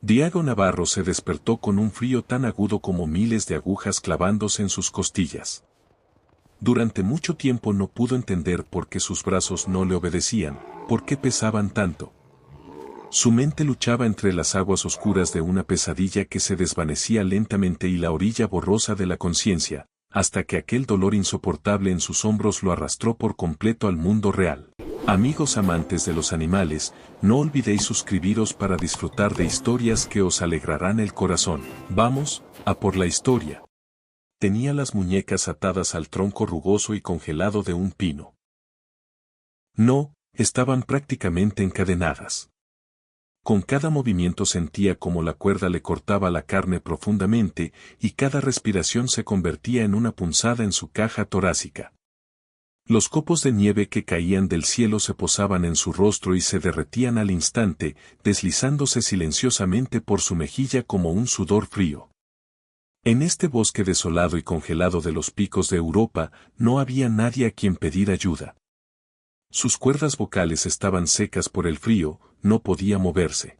Diego Navarro se despertó con un frío tan agudo como miles de agujas clavándose en sus costillas. Durante mucho tiempo no pudo entender por qué sus brazos no le obedecían, por qué pesaban tanto. Su mente luchaba entre las aguas oscuras de una pesadilla que se desvanecía lentamente y la orilla borrosa de la conciencia, hasta que aquel dolor insoportable en sus hombros lo arrastró por completo al mundo real. Amigos amantes de los animales, no olvidéis suscribiros para disfrutar de historias que os alegrarán el corazón. Vamos, a por la historia. Tenía las muñecas atadas al tronco rugoso y congelado de un pino. No, estaban prácticamente encadenadas. Con cada movimiento sentía como la cuerda le cortaba la carne profundamente y cada respiración se convertía en una punzada en su caja torácica. Los copos de nieve que caían del cielo se posaban en su rostro y se derretían al instante, deslizándose silenciosamente por su mejilla como un sudor frío. En este bosque desolado y congelado de los picos de Europa, no había nadie a quien pedir ayuda. Sus cuerdas vocales estaban secas por el frío, no podía moverse.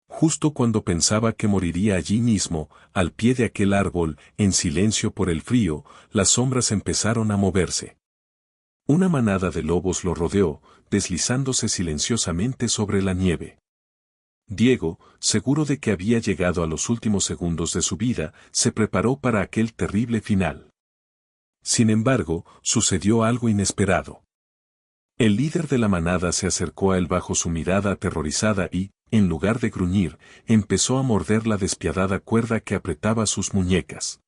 Justo cuando pensaba que moriría allí mismo, al pie de aquel árbol, en silencio por el frío, las sombras empezaron a moverse. Una manada de lobos lo rodeó, deslizándose silenciosamente sobre la nieve. Diego, seguro de que había llegado a los últimos segundos de su vida, se preparó para aquel terrible final. Sin embargo, sucedió algo inesperado. El líder de la manada se acercó a él bajo su mirada aterrorizada y, en lugar de gruñir, empezó a morder la despiadada cuerda que apretaba sus muñecas.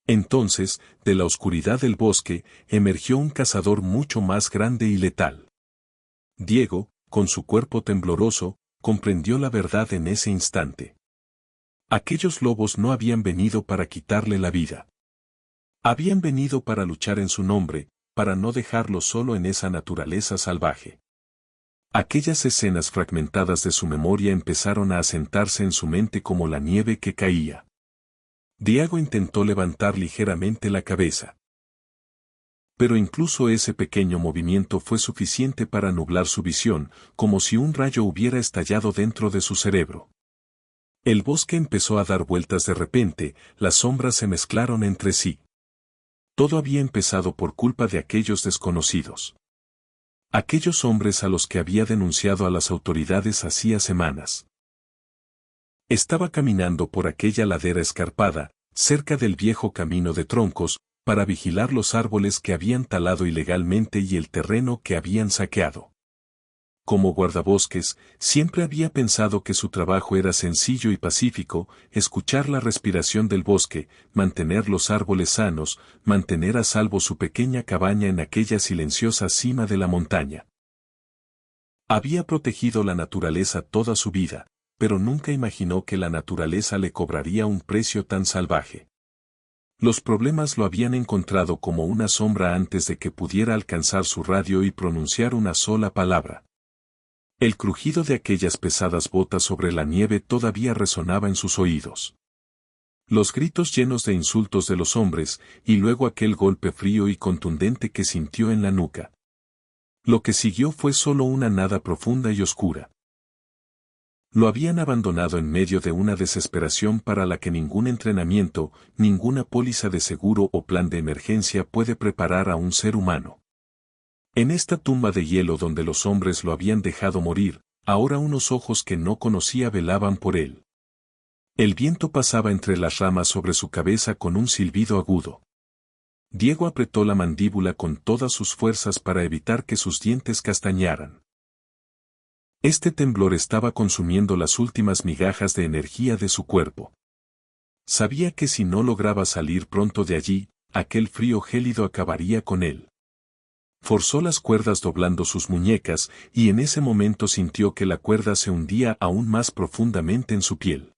Entonces, de la oscuridad del bosque, emergió un cazador mucho más grande y letal. Diego, con su cuerpo tembloroso, comprendió la verdad en ese instante. Aquellos lobos no habían venido para quitarle la vida. Habían venido para luchar en su nombre, para no dejarlo solo en esa naturaleza salvaje. Aquellas escenas fragmentadas de su memoria empezaron a asentarse en su mente como la nieve que caía. Diego intentó levantar ligeramente la cabeza. Pero incluso ese pequeño movimiento fue suficiente para nublar su visión, como si un rayo hubiera estallado dentro de su cerebro. El bosque empezó a dar vueltas de repente, las sombras se mezclaron entre sí. Todo había empezado por culpa de aquellos desconocidos. Aquellos hombres a los que había denunciado a las autoridades hacía semanas. Estaba caminando por aquella ladera escarpada, cerca del viejo camino de troncos, para vigilar los árboles que habían talado ilegalmente y el terreno que habían saqueado. Como guardabosques, siempre había pensado que su trabajo era sencillo y pacífico, escuchar la respiración del bosque, mantener los árboles sanos, mantener a salvo su pequeña cabaña en aquella silenciosa cima de la montaña. Había protegido la naturaleza toda su vida, pero nunca imaginó que la naturaleza le cobraría un precio tan salvaje. Los problemas lo habían encontrado como una sombra antes de que pudiera alcanzar su radio y pronunciar una sola palabra. El crujido de aquellas pesadas botas sobre la nieve todavía resonaba en sus oídos. Los gritos llenos de insultos de los hombres, y luego aquel golpe frío y contundente que sintió en la nuca. Lo que siguió fue solo una nada profunda y oscura. Lo habían abandonado en medio de una desesperación para la que ningún entrenamiento, ninguna póliza de seguro o plan de emergencia puede preparar a un ser humano. En esta tumba de hielo donde los hombres lo habían dejado morir, ahora unos ojos que no conocía velaban por él. El viento pasaba entre las ramas sobre su cabeza con un silbido agudo. Diego apretó la mandíbula con todas sus fuerzas para evitar que sus dientes castañaran. Este temblor estaba consumiendo las últimas migajas de energía de su cuerpo. Sabía que si no lograba salir pronto de allí, aquel frío gélido acabaría con él. Forzó las cuerdas doblando sus muñecas, y en ese momento sintió que la cuerda se hundía aún más profundamente en su piel.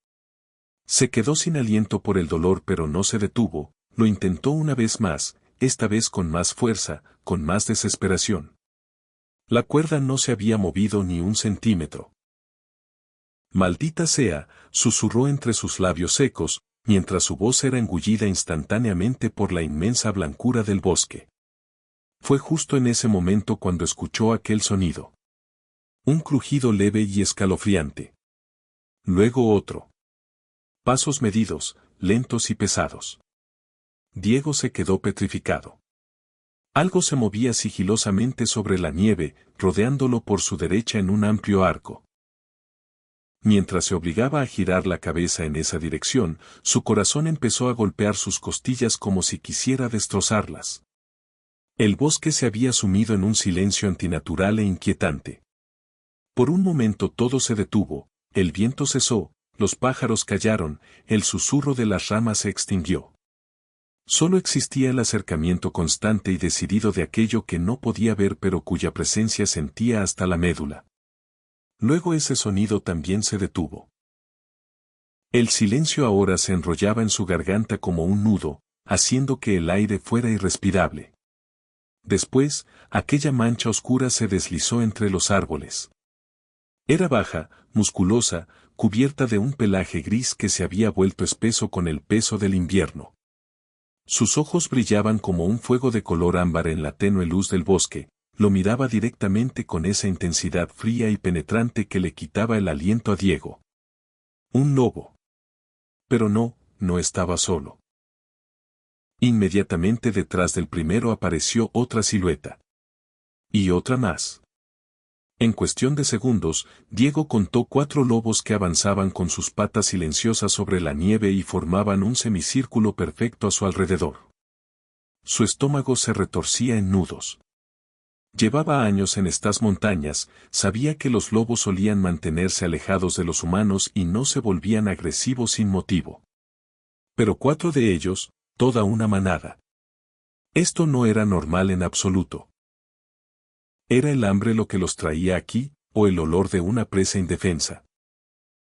Se quedó sin aliento por el dolor pero no se detuvo, lo intentó una vez más, esta vez con más fuerza, con más desesperación. La cuerda no se había movido ni un centímetro. «Maldita sea», susurró entre sus labios secos, mientras su voz era engullida instantáneamente por la inmensa blancura del bosque. Fue justo en ese momento cuando escuchó aquel sonido. Un crujido leve y escalofriante. Luego otro. Pasos medidos, lentos y pesados. Diego se quedó petrificado. Algo se movía sigilosamente sobre la nieve, rodeándolo por su derecha en un amplio arco. Mientras se obligaba a girar la cabeza en esa dirección, su corazón empezó a golpear sus costillas como si quisiera destrozarlas. El bosque se había sumido en un silencio antinatural e inquietante. Por un momento todo se detuvo, el viento cesó, los pájaros callaron, el susurro de las ramas se extinguió. Solo existía el acercamiento constante y decidido de aquello que no podía ver pero cuya presencia sentía hasta la médula. Luego ese sonido también se detuvo. El silencio ahora se enrollaba en su garganta como un nudo, haciendo que el aire fuera irrespirable. Después, aquella mancha oscura se deslizó entre los árboles. Era baja, musculosa, cubierta de un pelaje gris que se había vuelto espeso con el peso del invierno. Sus ojos brillaban como un fuego de color ámbar en la tenue luz del bosque, lo miraba directamente con esa intensidad fría y penetrante que le quitaba el aliento a Diego. Un lobo. Pero no estaba solo. Inmediatamente detrás del primero apareció otra silueta. Y otra más. En cuestión de segundos, Diego contó 4 lobos que avanzaban con sus patas silenciosas sobre la nieve y formaban un semicírculo perfecto a su alrededor. Su estómago se retorcía en nudos. Llevaba años en estas montañas, sabía que los lobos solían mantenerse alejados de los humanos y no se volvían agresivos sin motivo. Pero 4 de ellos, toda una manada. Esto no era normal en absoluto. ¿Era el hambre lo que los traía aquí, o el olor de una presa indefensa?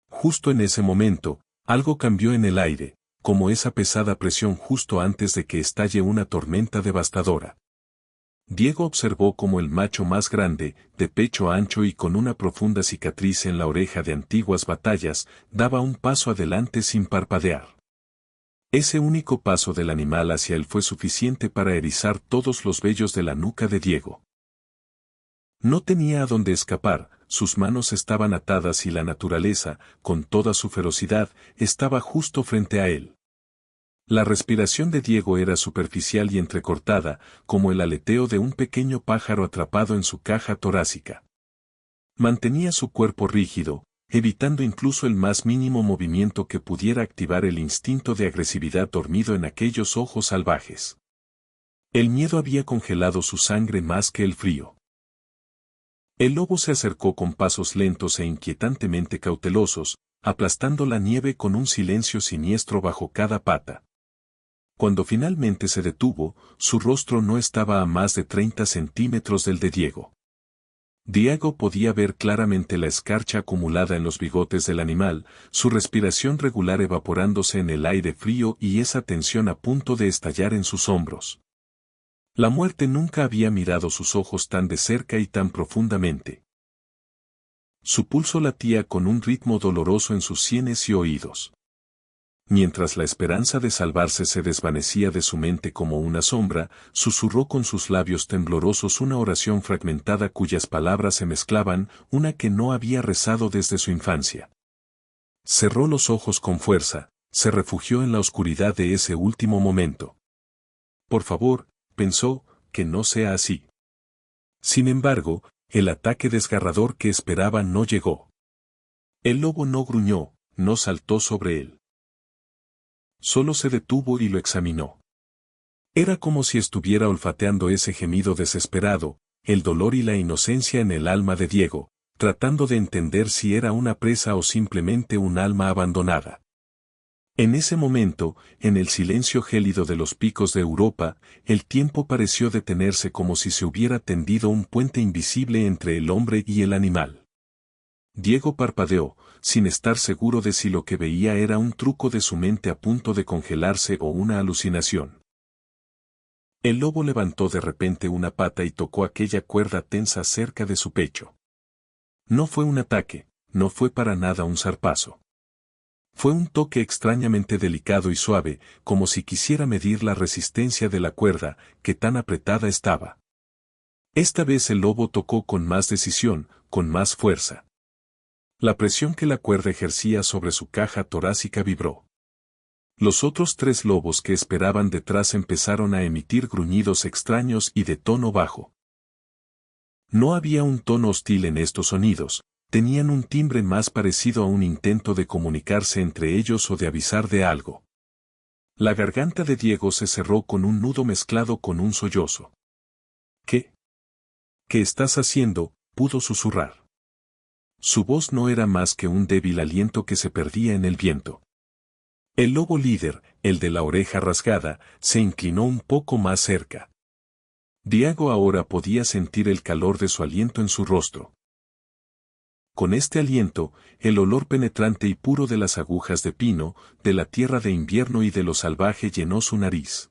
Justo en ese momento, algo cambió en el aire, como esa pesada presión justo antes de que estalle una tormenta devastadora. Diego observó como el macho más grande, de pecho ancho y con una profunda cicatriz en la oreja de antiguas batallas, daba un paso adelante sin parpadear. Ese único paso del animal hacia él fue suficiente para erizar todos los vellos de la nuca de Diego. No tenía a dónde escapar, sus manos estaban atadas y la naturaleza, con toda su ferocidad, estaba justo frente a él. La respiración de Diego era superficial y entrecortada, como el aleteo de un pequeño pájaro atrapado en su caja torácica. Mantenía su cuerpo rígido, evitando incluso el más mínimo movimiento que pudiera activar el instinto de agresividad dormido en aquellos ojos salvajes. El miedo había congelado su sangre más que el frío. El lobo se acercó con pasos lentos e inquietantemente cautelosos, aplastando la nieve con un silencio siniestro bajo cada pata. Cuando finalmente se detuvo, su rostro no estaba a más de 30 centímetros del de Diego. Diego podía ver claramente la escarcha acumulada en los bigotes del animal, su respiración regular evaporándose en el aire frío y esa tensión a punto de estallar en sus hombros. La muerte nunca había mirado sus ojos tan de cerca y tan profundamente. Su pulso latía con un ritmo doloroso en sus sienes y oídos. Mientras la esperanza de salvarse se desvanecía de su mente como una sombra, susurró con sus labios temblorosos una oración fragmentada cuyas palabras se mezclaban, una que no había rezado desde su infancia. Cerró los ojos con fuerza, se refugió en la oscuridad de ese último momento. Por favor, pensó, que no sea así. Sin embargo, el ataque desgarrador que esperaba no llegó. El lobo no gruñó, no saltó sobre él. Solo se detuvo y lo examinó. Era como si estuviera olfateando ese gemido desesperado, el dolor y la inocencia en el alma de Diego, tratando de entender si era una presa o simplemente un alma abandonada. En ese momento, en el silencio gélido de los picos de Europa, el tiempo pareció detenerse como si se hubiera tendido un puente invisible entre el hombre y el animal. Diego parpadeó, sin estar seguro de si lo que veía era un truco de su mente a punto de congelarse o una alucinación. El lobo levantó de repente una pata y tocó aquella cuerda tensa cerca de su pecho. No fue un ataque, no fue para nada un zarpazo. Fue un toque extrañamente delicado y suave, como si quisiera medir la resistencia de la cuerda, que tan apretada estaba. Esta vez el lobo tocó con más decisión, con más fuerza. La presión que la cuerda ejercía sobre su caja torácica vibró. Los otros 3 lobos que esperaban detrás empezaron a emitir gruñidos extraños y de tono bajo. No había un tono hostil en estos sonidos, tenían un timbre más parecido a un intento de comunicarse entre ellos o de avisar de algo. La garganta de Diego se cerró con un nudo mezclado con un sollozo. ¿Qué? ¿Qué estás haciendo?, pudo susurrar. Su voz no era más que un débil aliento que se perdía en el viento. El lobo líder, el de la oreja rasgada, se inclinó un poco más cerca. Diego ahora podía sentir el calor de su aliento en su rostro. Con este aliento, el olor penetrante y puro de las agujas de pino, de la tierra de invierno y de lo salvaje llenó su nariz.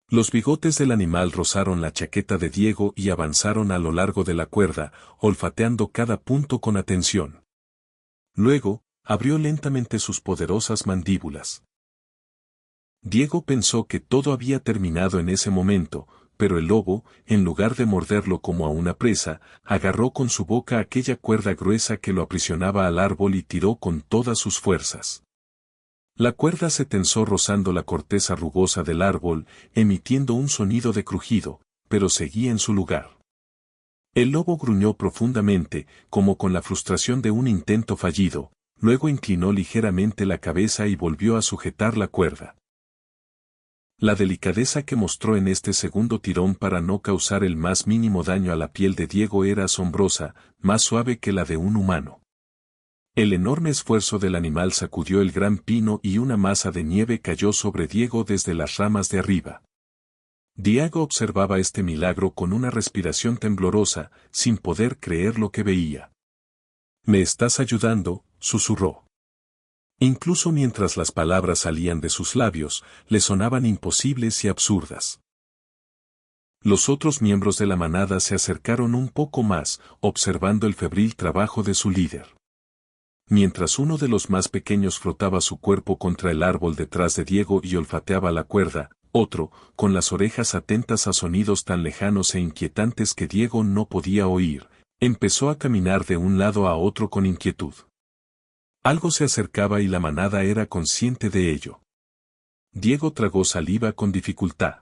Los bigotes del animal rozaron la chaqueta de Diego y avanzaron a lo largo de la cuerda, olfateando cada punto con atención. Luego, abrió lentamente sus poderosas mandíbulas. Diego pensó que todo había terminado en ese momento, pero el lobo, en lugar de morderlo como a una presa, agarró con su boca aquella cuerda gruesa que lo aprisionaba al árbol y tiró con todas sus fuerzas. La cuerda se tensó rozando la corteza rugosa del árbol, emitiendo un sonido de crujido, pero seguía en su lugar. El lobo gruñó profundamente, como con la frustración de un intento fallido, luego inclinó ligeramente la cabeza y volvió a sujetar la cuerda. La delicadeza que mostró en este segundo tirón para no causar el más mínimo daño a la piel de Diego era asombrosa, más suave que la de un humano. El enorme esfuerzo del animal sacudió el gran pino y una masa de nieve cayó sobre Diego desde las ramas de arriba. Diego observaba este milagro con una respiración temblorosa, sin poder creer lo que veía. «¿Me estás ayudando?», susurró. Incluso mientras las palabras salían de sus labios, le sonaban imposibles y absurdas. Los otros miembros de la manada se acercaron un poco más, observando el febril trabajo de su líder. Mientras uno de los más pequeños frotaba su cuerpo contra el árbol detrás de Diego y olfateaba la cuerda, otro, con las orejas atentas a sonidos tan lejanos e inquietantes que Diego no podía oír, empezó a caminar de un lado a otro con inquietud. Algo se acercaba y la manada era consciente de ello. Diego tragó saliva con dificultad.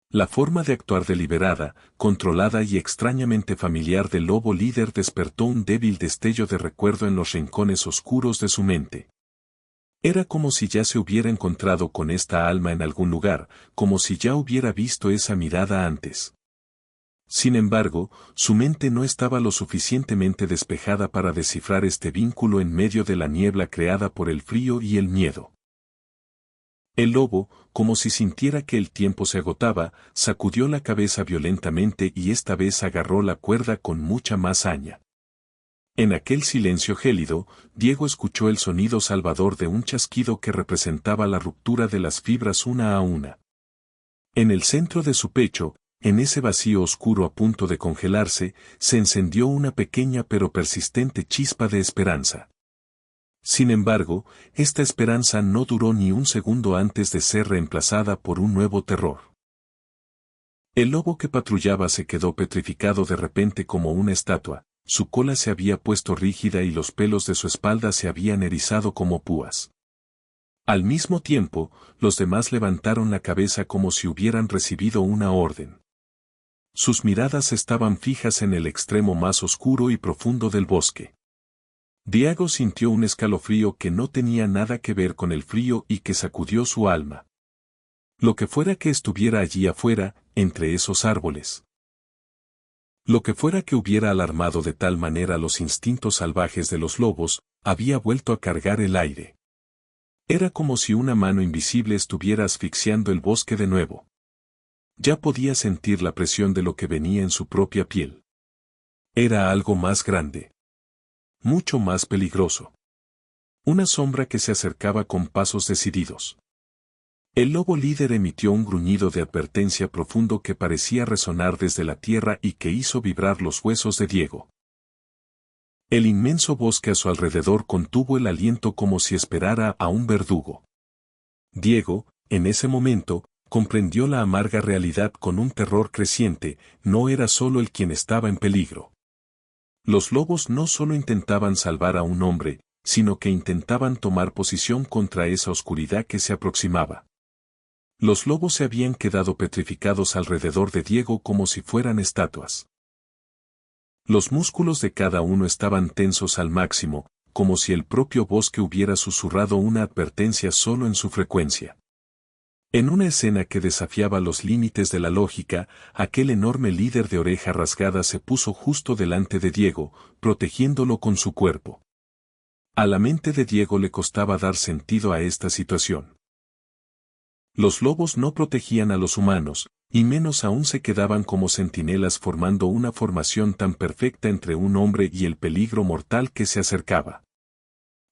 La forma de actuar deliberada, controlada y extrañamente familiar del lobo líder despertó un débil destello de recuerdo en los rincones oscuros de su mente. Era como si ya se hubiera encontrado con esta alma en algún lugar, como si ya hubiera visto esa mirada antes. Sin embargo, su mente no estaba lo suficientemente despejada para descifrar este vínculo en medio de la niebla creada por el frío y el miedo. El lobo, como si sintiera que el tiempo se agotaba, sacudió la cabeza violentamente y esta vez agarró la cuerda con mucha más saña. En aquel silencio gélido, Diego escuchó el sonido salvador de un chasquido que representaba la ruptura de las fibras una a una. En el centro de su pecho, en ese vacío oscuro a punto de congelarse, se encendió una pequeña pero persistente chispa de esperanza. Sin embargo, esta esperanza no duró ni un segundo antes de ser reemplazada por un nuevo terror. El lobo que patrullaba se quedó petrificado de repente como una estatua, su cola se había puesto rígida y los pelos de su espalda se habían erizado como púas. Al mismo tiempo, los demás levantaron la cabeza como si hubieran recibido una orden. Sus miradas estaban fijas en el extremo más oscuro y profundo del bosque. Diego sintió un escalofrío que no tenía nada que ver con el frío y que sacudió su alma. Lo que fuera que estuviera allí afuera, entre esos árboles. Lo que fuera que hubiera alarmado de tal manera los instintos salvajes de los lobos, había vuelto a cargar el aire. Era como si una mano invisible estuviera asfixiando el bosque de nuevo. Ya podía sentir la presión de lo que venía en su propia piel. Era algo más grande. Mucho más peligroso. Una sombra que se acercaba con pasos decididos. El lobo líder emitió un gruñido de advertencia profundo que parecía resonar desde la tierra y que hizo vibrar los huesos de Diego. El inmenso bosque a su alrededor contuvo el aliento como si esperara a un verdugo. Diego, en ese momento, comprendió la amarga realidad con un terror creciente, no era solo el quien estaba en peligro. Los lobos no solo intentaban salvar a un hombre, sino que intentaban tomar posición contra esa oscuridad que se aproximaba. Los lobos se habían quedado petrificados alrededor de Diego como si fueran estatuas. Los músculos de cada uno estaban tensos al máximo, como si el propio bosque hubiera susurrado una advertencia solo en su frecuencia. En una escena que desafiaba los límites de la lógica, aquel enorme líder de oreja rasgada se puso justo delante de Diego, protegiéndolo con su cuerpo. A la mente de Diego le costaba dar sentido a esta situación. Los lobos no protegían a los humanos, y menos aún se quedaban como centinelas formando una formación tan perfecta entre un hombre y el peligro mortal que se acercaba.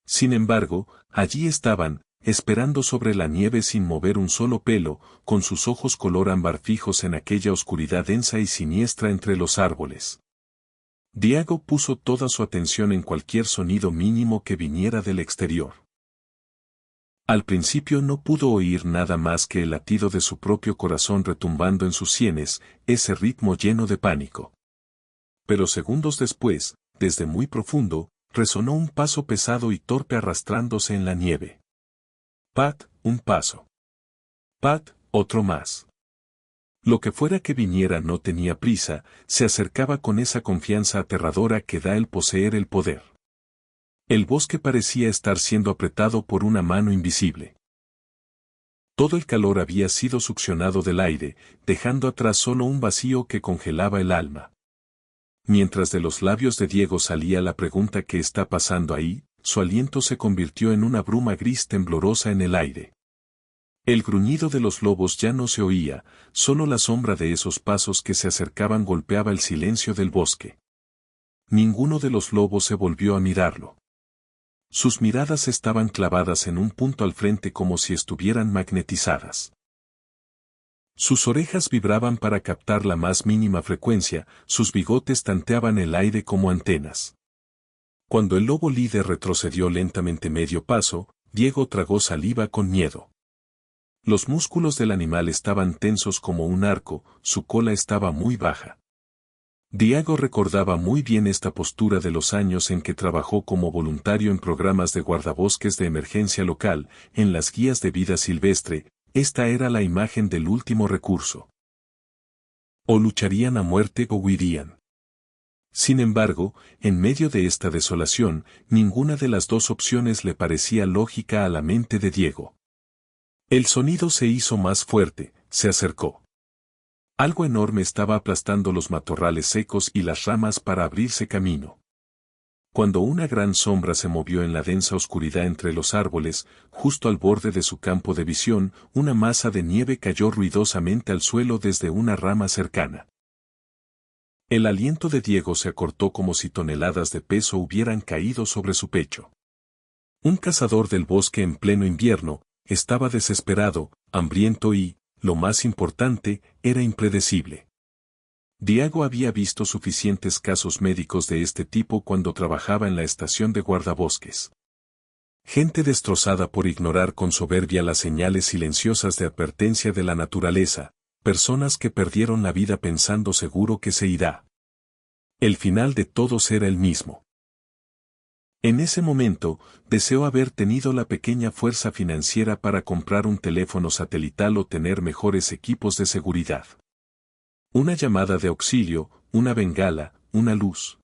Sin embargo, allí estaban, esperando sobre la nieve sin mover un solo pelo, con sus ojos color ámbar fijos en aquella oscuridad densa y siniestra entre los árboles. Diego puso toda su atención en cualquier sonido mínimo que viniera del exterior. Al principio no pudo oír nada más que el latido de su propio corazón retumbando en sus sienes, ese ritmo lleno de pánico. Pero segundos después, desde muy profundo, resonó un paso pesado y torpe arrastrándose en la nieve. Pat, un paso. Pat, otro más. Lo que fuera que viniera no tenía prisa, se acercaba con esa confianza aterradora que da el poseer el poder. El bosque parecía estar siendo apretado por una mano invisible. Todo el calor había sido succionado del aire, dejando atrás solo un vacío que congelaba el alma. Mientras de los labios de Diego salía la pregunta ¿qué está pasando ahí?, su aliento se convirtió en una bruma gris temblorosa en el aire. El gruñido de los lobos ya no se oía, solo la sombra de esos pasos que se acercaban golpeaba el silencio del bosque. Ninguno de los lobos se volvió a mirarlo. Sus miradas estaban clavadas en un punto al frente como si estuvieran magnetizadas. Sus orejas vibraban para captar la más mínima frecuencia, sus bigotes tanteaban el aire como antenas. Cuando el lobo líder retrocedió lentamente medio paso, Diego tragó saliva con miedo. Los músculos del animal estaban tensos como un arco, su cola estaba muy baja. Diego recordaba muy bien esta postura de los años en que trabajó como voluntario en programas de guardabosques de emergencia local, en las guías de vida silvestre. Esta era la imagen del último recurso. O lucharían a muerte o huirían. Sin embargo, en medio de esta desolación, ninguna de las dos opciones le parecía lógica a la mente de Diego. El sonido se hizo más fuerte, se acercó. Algo enorme estaba aplastando los matorrales secos y las ramas para abrirse camino. Cuando una gran sombra se movió en la densa oscuridad entre los árboles, justo al borde de su campo de visión, una masa de nieve cayó ruidosamente al suelo desde una rama cercana. El aliento de Diego se acortó como si toneladas de peso hubieran caído sobre su pecho. Un cazador del bosque en pleno invierno, estaba desesperado, hambriento y, lo más importante, era impredecible. Diego había visto suficientes casos médicos de este tipo cuando trabajaba en la estación de guardabosques. Gente destrozada por ignorar con soberbia las señales silenciosas de advertencia de la naturaleza, personas que perdieron la vida pensando seguro que se irá. El final de todos era el mismo. En ese momento, deseó haber tenido la pequeña fuerza financiera para comprar un teléfono satelital o tener mejores equipos de seguridad. Una llamada de auxilio, una bengala, una luz.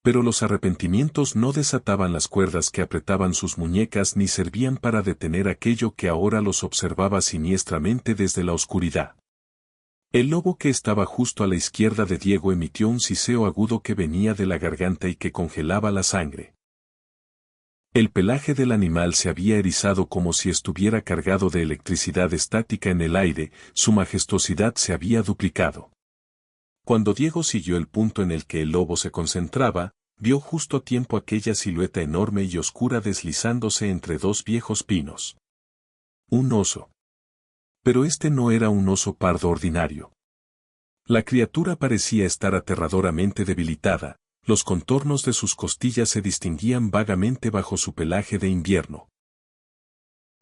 Pero los arrepentimientos no desataban las cuerdas que apretaban sus muñecas ni servían para detener aquello que ahora los observaba siniestramente desde la oscuridad. El lobo que estaba justo a la izquierda de Diego emitió un siseo agudo que venía de la garganta y que congelaba la sangre. El pelaje del animal se había erizado como si estuviera cargado de electricidad estática en el aire, su majestuosidad se había duplicado. Cuando Diego siguió el punto en el que el lobo se concentraba, vio justo a tiempo aquella silueta enorme y oscura deslizándose entre dos viejos pinos. Un oso. Pero este no era un oso pardo ordinario. La criatura parecía estar aterradoramente debilitada. Los contornos de sus costillas se distinguían vagamente bajo su pelaje de invierno.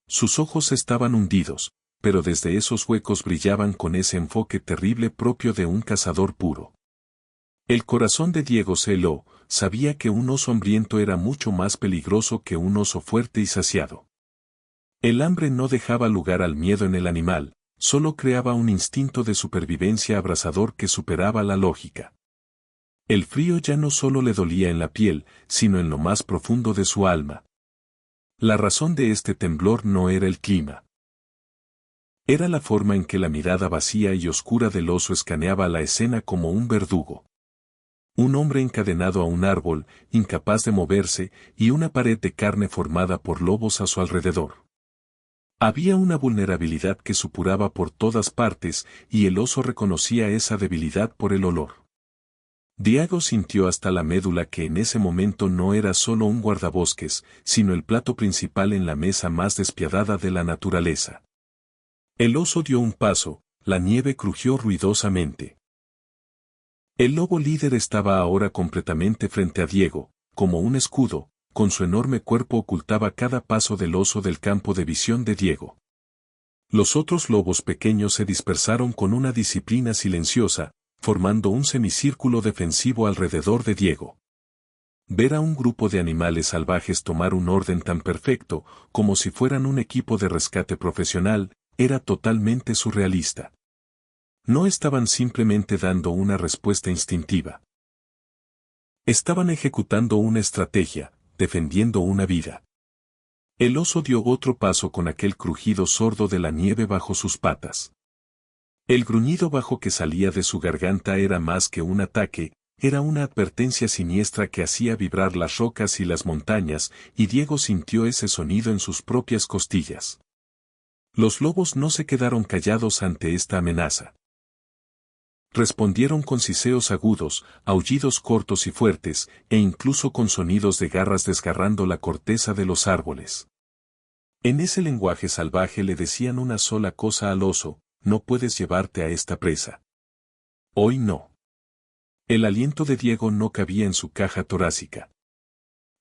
Sus ojos estaban hundidos, pero desde esos huecos brillaban con ese enfoque terrible propio de un cazador puro. El corazón de Diego se heló, sabía que un oso hambriento era mucho más peligroso que un oso fuerte y saciado. El hambre no dejaba lugar al miedo en el animal, solo creaba un instinto de supervivencia abrasador que superaba la lógica. El frío ya no solo le dolía en la piel, sino en lo más profundo de su alma. La razón de este temblor no era el clima. Era la forma en que la mirada vacía y oscura del oso escaneaba la escena como un verdugo. Un hombre encadenado a un árbol, incapaz de moverse, y una pared de carne formada por lobos a su alrededor. Había una vulnerabilidad que supuraba por todas partes, y el oso reconocía esa debilidad por el olor. Diego sintió hasta la médula que en ese momento no era solo un guardabosques, sino el plato principal en la mesa más despiadada de la naturaleza. El oso dio un paso, la nieve crujió ruidosamente. El lobo líder estaba ahora completamente frente a Diego, como un escudo, con su enorme cuerpo ocultaba cada paso del oso del campo de visión de Diego. Los otros lobos pequeños se dispersaron con una disciplina silenciosa, formando un semicírculo defensivo alrededor de Diego. Ver a un grupo de animales salvajes tomar un orden tan perfecto, como si fueran un equipo de rescate profesional, era totalmente surrealista. No estaban simplemente dando una respuesta instintiva. Estaban ejecutando una estrategia, defendiendo una vida. El oso dio otro paso con aquel crujido sordo de la nieve bajo sus patas. El gruñido bajo que salía de su garganta era más que un ataque, era una advertencia siniestra que hacía vibrar las rocas y las montañas, y Diego sintió ese sonido en sus propias costillas. Los lobos no se quedaron callados ante esta amenaza. Respondieron con siseos agudos, aullidos cortos y fuertes, e incluso con sonidos de garras desgarrando la corteza de los árboles. En ese lenguaje salvaje le decían una sola cosa al oso: no puedes llevarte a esta presa. Hoy no. El aliento de Diego no cabía en su caja torácica.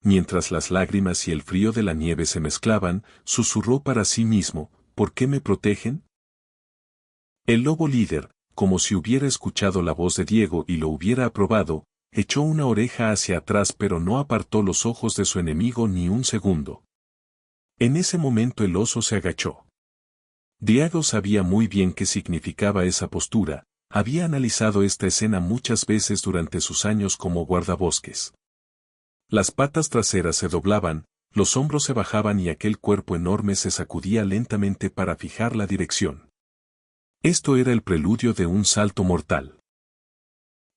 Mientras las lágrimas y el frío de la nieve se mezclaban, susurró para sí mismo: ¿por qué me protegen? El lobo líder, como si hubiera escuchado la voz de Diego y lo hubiera aprobado, echó una oreja hacia atrás pero no apartó los ojos de su enemigo ni un segundo. En ese momento el oso se agachó. Diego sabía muy bien qué significaba esa postura, había analizado esta escena muchas veces durante sus años como guardabosques. Las patas traseras se doblaban, los hombros se bajaban y aquel cuerpo enorme se sacudía lentamente para fijar la dirección. Esto era el preludio de un salto mortal.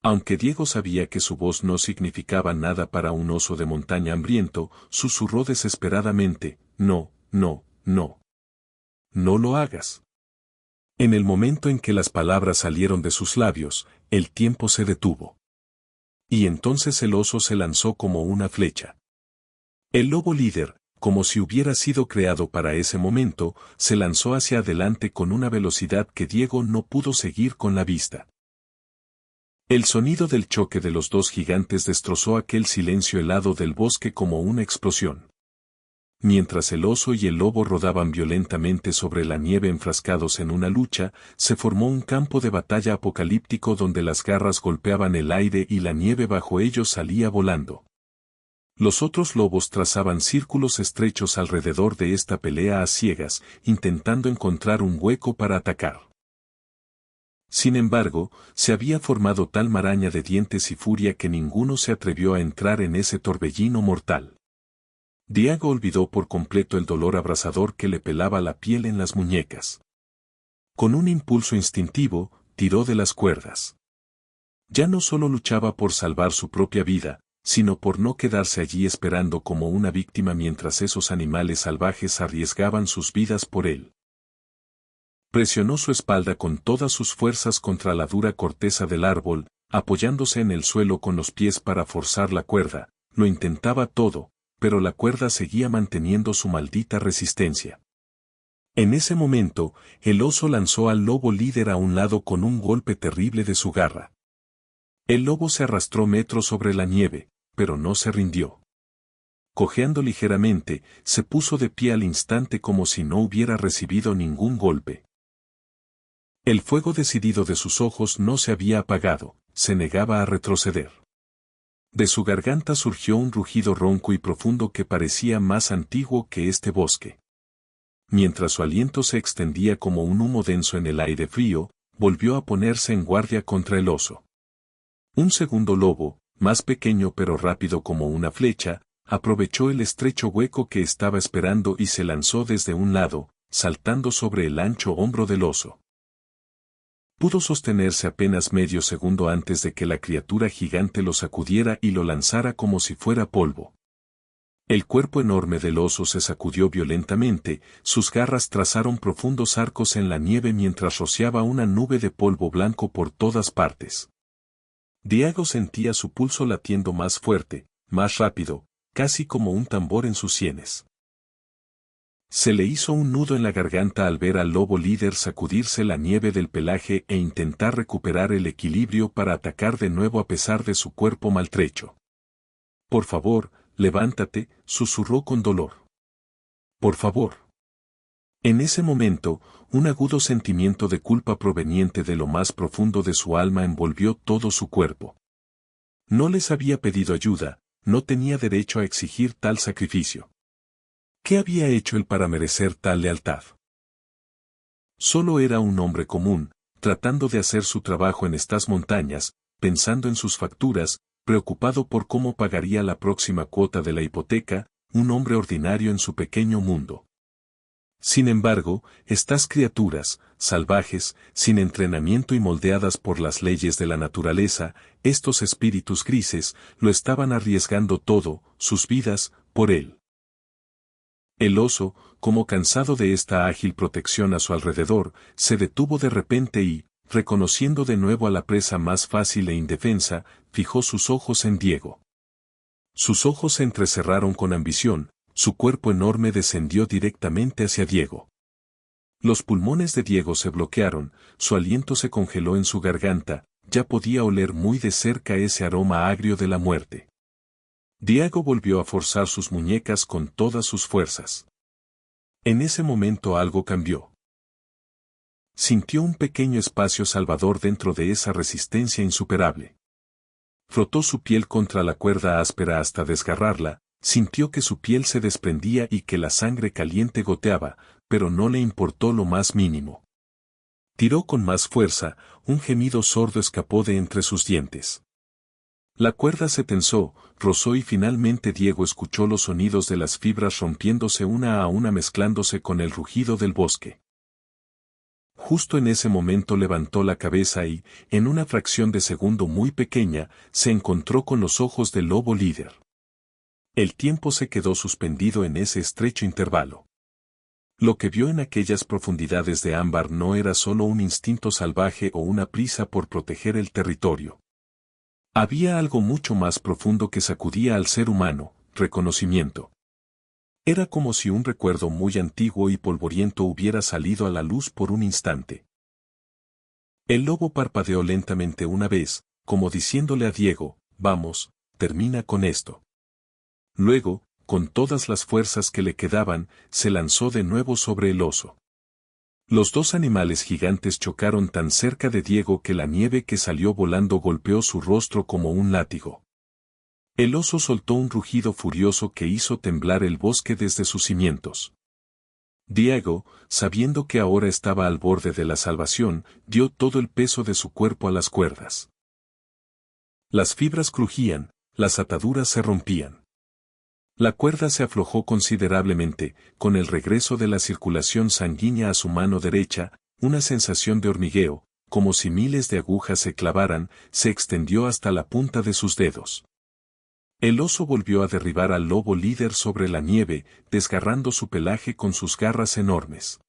Aunque Diego sabía que su voz no significaba nada para un oso de montaña hambriento, susurró desesperadamente: no, no, no. No lo hagas. En el momento en que las palabras salieron de sus labios, el tiempo se detuvo. Y entonces el oso se lanzó como una flecha. El lobo líder, como si hubiera sido creado para ese momento, se lanzó hacia adelante con una velocidad que Diego no pudo seguir con la vista. El sonido del choque de los dos gigantes destrozó aquel silencio helado del bosque como una explosión. Mientras el oso y el lobo rodaban violentamente sobre la nieve enfrascados en una lucha, se formó un campo de batalla apocalíptico donde las garras golpeaban el aire y la nieve bajo ellos salía volando. Los otros lobos trazaban círculos estrechos alrededor de esta pelea a ciegas, intentando encontrar un hueco para atacar. Sin embargo, se había formado tal maraña de dientes y furia que ninguno se atrevió a entrar en ese torbellino mortal. Diego olvidó por completo el dolor abrasador que le pelaba la piel en las muñecas. Con un impulso instintivo, tiró de las cuerdas. Ya no solo luchaba por salvar su propia vida, sino por no quedarse allí esperando como una víctima mientras esos animales salvajes arriesgaban sus vidas por él. Presionó su espalda con todas sus fuerzas contra la dura corteza del árbol, apoyándose en el suelo con los pies para forzar la cuerda, lo intentaba todo, pero la cuerda seguía manteniendo su maldita resistencia. En ese momento, el oso lanzó al lobo líder a un lado con un golpe terrible de su garra. El lobo se arrastró metros sobre la nieve, pero no se rindió. Cojeando ligeramente, se puso de pie al instante como si no hubiera recibido ningún golpe. El fuego decidido de sus ojos no se había apagado, se negaba a retroceder. De su garganta surgió un rugido ronco y profundo que parecía más antiguo que este bosque. Mientras su aliento se extendía como un humo denso en el aire frío, volvió a ponerse en guardia contra el oso. Un segundo lobo, más pequeño pero rápido como una flecha, aprovechó el estrecho hueco que estaba esperando y se lanzó desde un lado, saltando sobre el ancho hombro del oso. Pudo sostenerse apenas medio segundo antes de que la criatura gigante lo sacudiera y lo lanzara como si fuera polvo. El cuerpo enorme del oso se sacudió violentamente, sus garras trazaron profundos arcos en la nieve mientras rociaba una nube de polvo blanco por todas partes. Diego sentía su pulso latiendo más fuerte, más rápido, casi como un tambor en sus sienes. Se le hizo un nudo en la garganta al ver al lobo líder sacudirse la nieve del pelaje e intentar recuperar el equilibrio para atacar de nuevo a pesar de su cuerpo maltrecho. «Por favor, levántate», susurró con dolor. «Por favor». En ese momento, un agudo sentimiento de culpa proveniente de lo más profundo de su alma envolvió todo su cuerpo. No les había pedido ayuda, no tenía derecho a exigir tal sacrificio. ¿Qué había hecho él para merecer tal lealtad? Solo era un hombre común, tratando de hacer su trabajo en estas montañas, pensando en sus facturas, preocupado por cómo pagaría la próxima cuota de la hipoteca, un hombre ordinario en su pequeño mundo. Sin embargo, estas criaturas, salvajes, sin entrenamiento y moldeadas por las leyes de la naturaleza, estos espíritus grises, lo estaban arriesgando todo, sus vidas, por él. El oso, como cansado de esta ágil protección a su alrededor, se detuvo de repente y, reconociendo de nuevo a la presa más fácil e indefensa, fijó sus ojos en Diego. Sus ojos se entrecerraron con ambición, su cuerpo enorme descendió directamente hacia Diego. Los pulmones de Diego se bloquearon, su aliento se congeló en su garganta, ya podía oler muy de cerca ese aroma agrio de la muerte. Diego volvió a forzar sus muñecas con todas sus fuerzas. En ese momento algo cambió. Sintió un pequeño espacio salvador dentro de esa resistencia insuperable. Frotó su piel contra la cuerda áspera hasta desgarrarla, sintió que su piel se desprendía y que la sangre caliente goteaba, pero no le importó lo más mínimo. Tiró con más fuerza, un gemido sordo escapó de entre sus dientes. La cuerda se tensó, rozó y finalmente Diego escuchó los sonidos de las fibras rompiéndose una a una mezclándose con el rugido del bosque. Justo en ese momento levantó la cabeza y, en una fracción de segundo muy pequeña, se encontró con los ojos del lobo líder. El tiempo se quedó suspendido en ese estrecho intervalo. Lo que vio en aquellas profundidades de ámbar no era solo un instinto salvaje o una prisa por proteger el territorio. Había algo mucho más profundo que sacudía al ser humano, reconocimiento. Era como si un recuerdo muy antiguo y polvoriento hubiera salido a la luz por un instante. El lobo parpadeó lentamente una vez, como diciéndole a Diego, «Vamos, termina con esto». Luego, con todas las fuerzas que le quedaban, se lanzó de nuevo sobre el oso. Los dos animales gigantes chocaron tan cerca de Diego que la nieve que salió volando golpeó su rostro como un látigo. El oso soltó un rugido furioso que hizo temblar el bosque desde sus cimientos. Diego, sabiendo que ahora estaba al borde de la salvación, dio todo el peso de su cuerpo a las cuerdas. Las fibras crujían, las ataduras se rompían. La cuerda se aflojó considerablemente, con el regreso de la circulación sanguínea a su mano derecha, una sensación de hormigueo, como si miles de agujas se clavaran, se extendió hasta la punta de sus dedos. El oso volvió a derribar al lobo líder sobre la nieve, desgarrando su pelaje con sus garras enormes.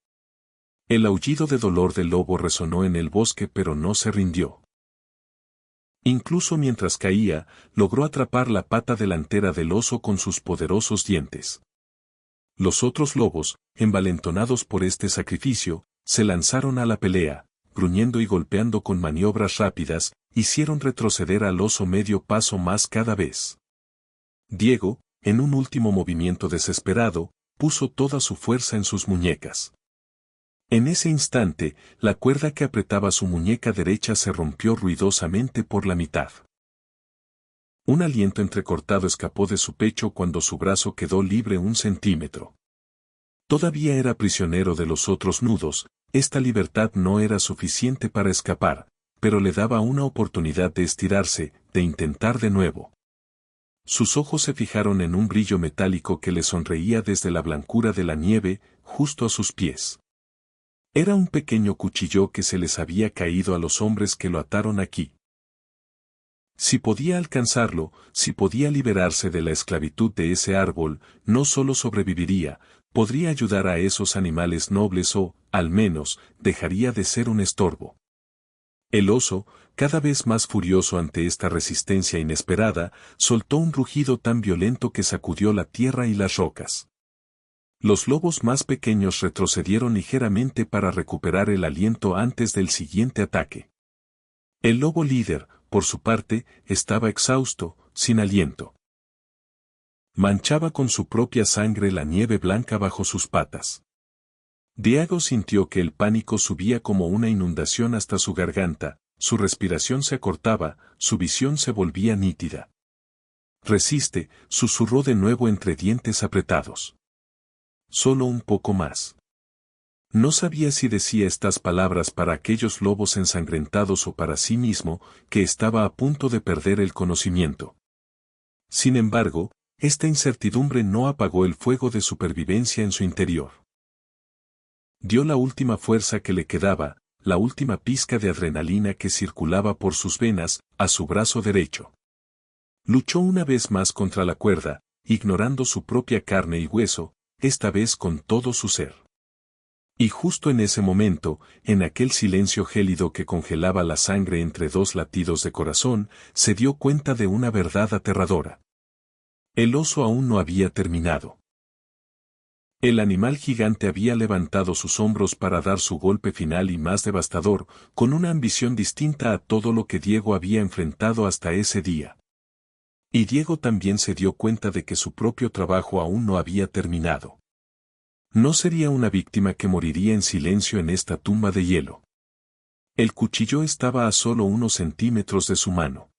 El aullido de dolor del lobo resonó en el bosque pero no se rindió. Incluso mientras caía, logró atrapar la pata delantera del oso con sus poderosos dientes. Los otros lobos, envalentonados por este sacrificio, se lanzaron a la pelea, gruñendo y golpeando con maniobras rápidas, hicieron retroceder al oso medio paso más cada vez. Diego, en un último movimiento desesperado, puso toda su fuerza en sus muñecas. En ese instante, la cuerda que apretaba su muñeca derecha se rompió ruidosamente por la mitad. Un aliento entrecortado escapó de su pecho cuando su brazo quedó libre 1 centímetro. Todavía era prisionero de los otros nudos, esta libertad no era suficiente para escapar, pero le daba una oportunidad de estirarse, de intentar de nuevo. Sus ojos se fijaron en un brillo metálico que le sonreía desde la blancura de la nieve, justo a sus pies. Era un pequeño cuchillo que se les había caído a los hombres que lo ataron aquí. Si podía alcanzarlo, si podía liberarse de la esclavitud de ese árbol, no solo sobreviviría, podría ayudar a esos animales nobles o, al menos, dejaría de ser un estorbo. El oso, cada vez más furioso ante esta resistencia inesperada, soltó un rugido tan violento que sacudió la tierra y las rocas. Los lobos más pequeños retrocedieron ligeramente para recuperar el aliento antes del siguiente ataque. El lobo líder, por su parte, estaba exhausto, sin aliento. Manchaba con su propia sangre la nieve blanca bajo sus patas. Diego sintió que el pánico subía como una inundación hasta su garganta, su respiración se acortaba, su visión se volvía nítida. «Resiste», susurró de nuevo entre dientes apretados. «Solo un poco más». No sabía si decía estas palabras para aquellos lobos ensangrentados o para sí mismo, que estaba a punto de perder el conocimiento. Sin embargo, esta incertidumbre no apagó el fuego de supervivencia en su interior. Dio la última fuerza que le quedaba, la última pizca de adrenalina que circulaba por sus venas, a su brazo derecho. Luchó una vez más contra la cuerda, ignorando su propia carne y hueso, esta vez con todo su ser. Y justo en ese momento, en aquel silencio gélido que congelaba la sangre entre dos latidos de corazón, se dio cuenta de una verdad aterradora. El oso aún no había terminado. El animal gigante había levantado sus hombros para dar su golpe final y más devastador, con una ambición distinta a todo lo que Diego había enfrentado hasta ese día. Y Diego también se dio cuenta de que su propio trabajo aún no había terminado. No sería una víctima que moriría en silencio en esta tumba de hielo. El cuchillo estaba a solo unos centímetros de su mano.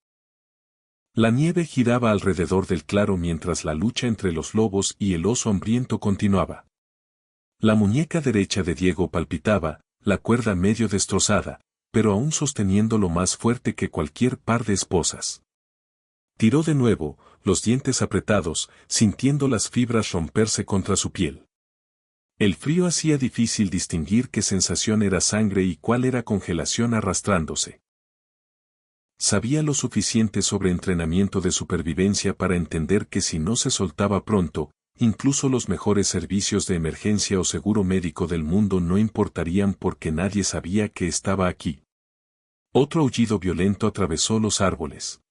La nieve giraba alrededor del claro mientras la lucha entre los lobos y el oso hambriento continuaba. La muñeca derecha de Diego palpitaba, la cuerda medio destrozada, pero aún sosteniéndolo más fuerte que cualquier par de esposas. Tiró de nuevo, los dientes apretados, sintiendo las fibras romperse contra su piel. El frío hacía difícil distinguir qué sensación era sangre y cuál era congelación arrastrándose. Sabía lo suficiente sobre entrenamiento de supervivencia para entender que si no se soltaba pronto, incluso los mejores servicios de emergencia o seguro médico del mundo no importarían porque nadie sabía que estaba aquí. Otro aullido violento atravesó los árboles.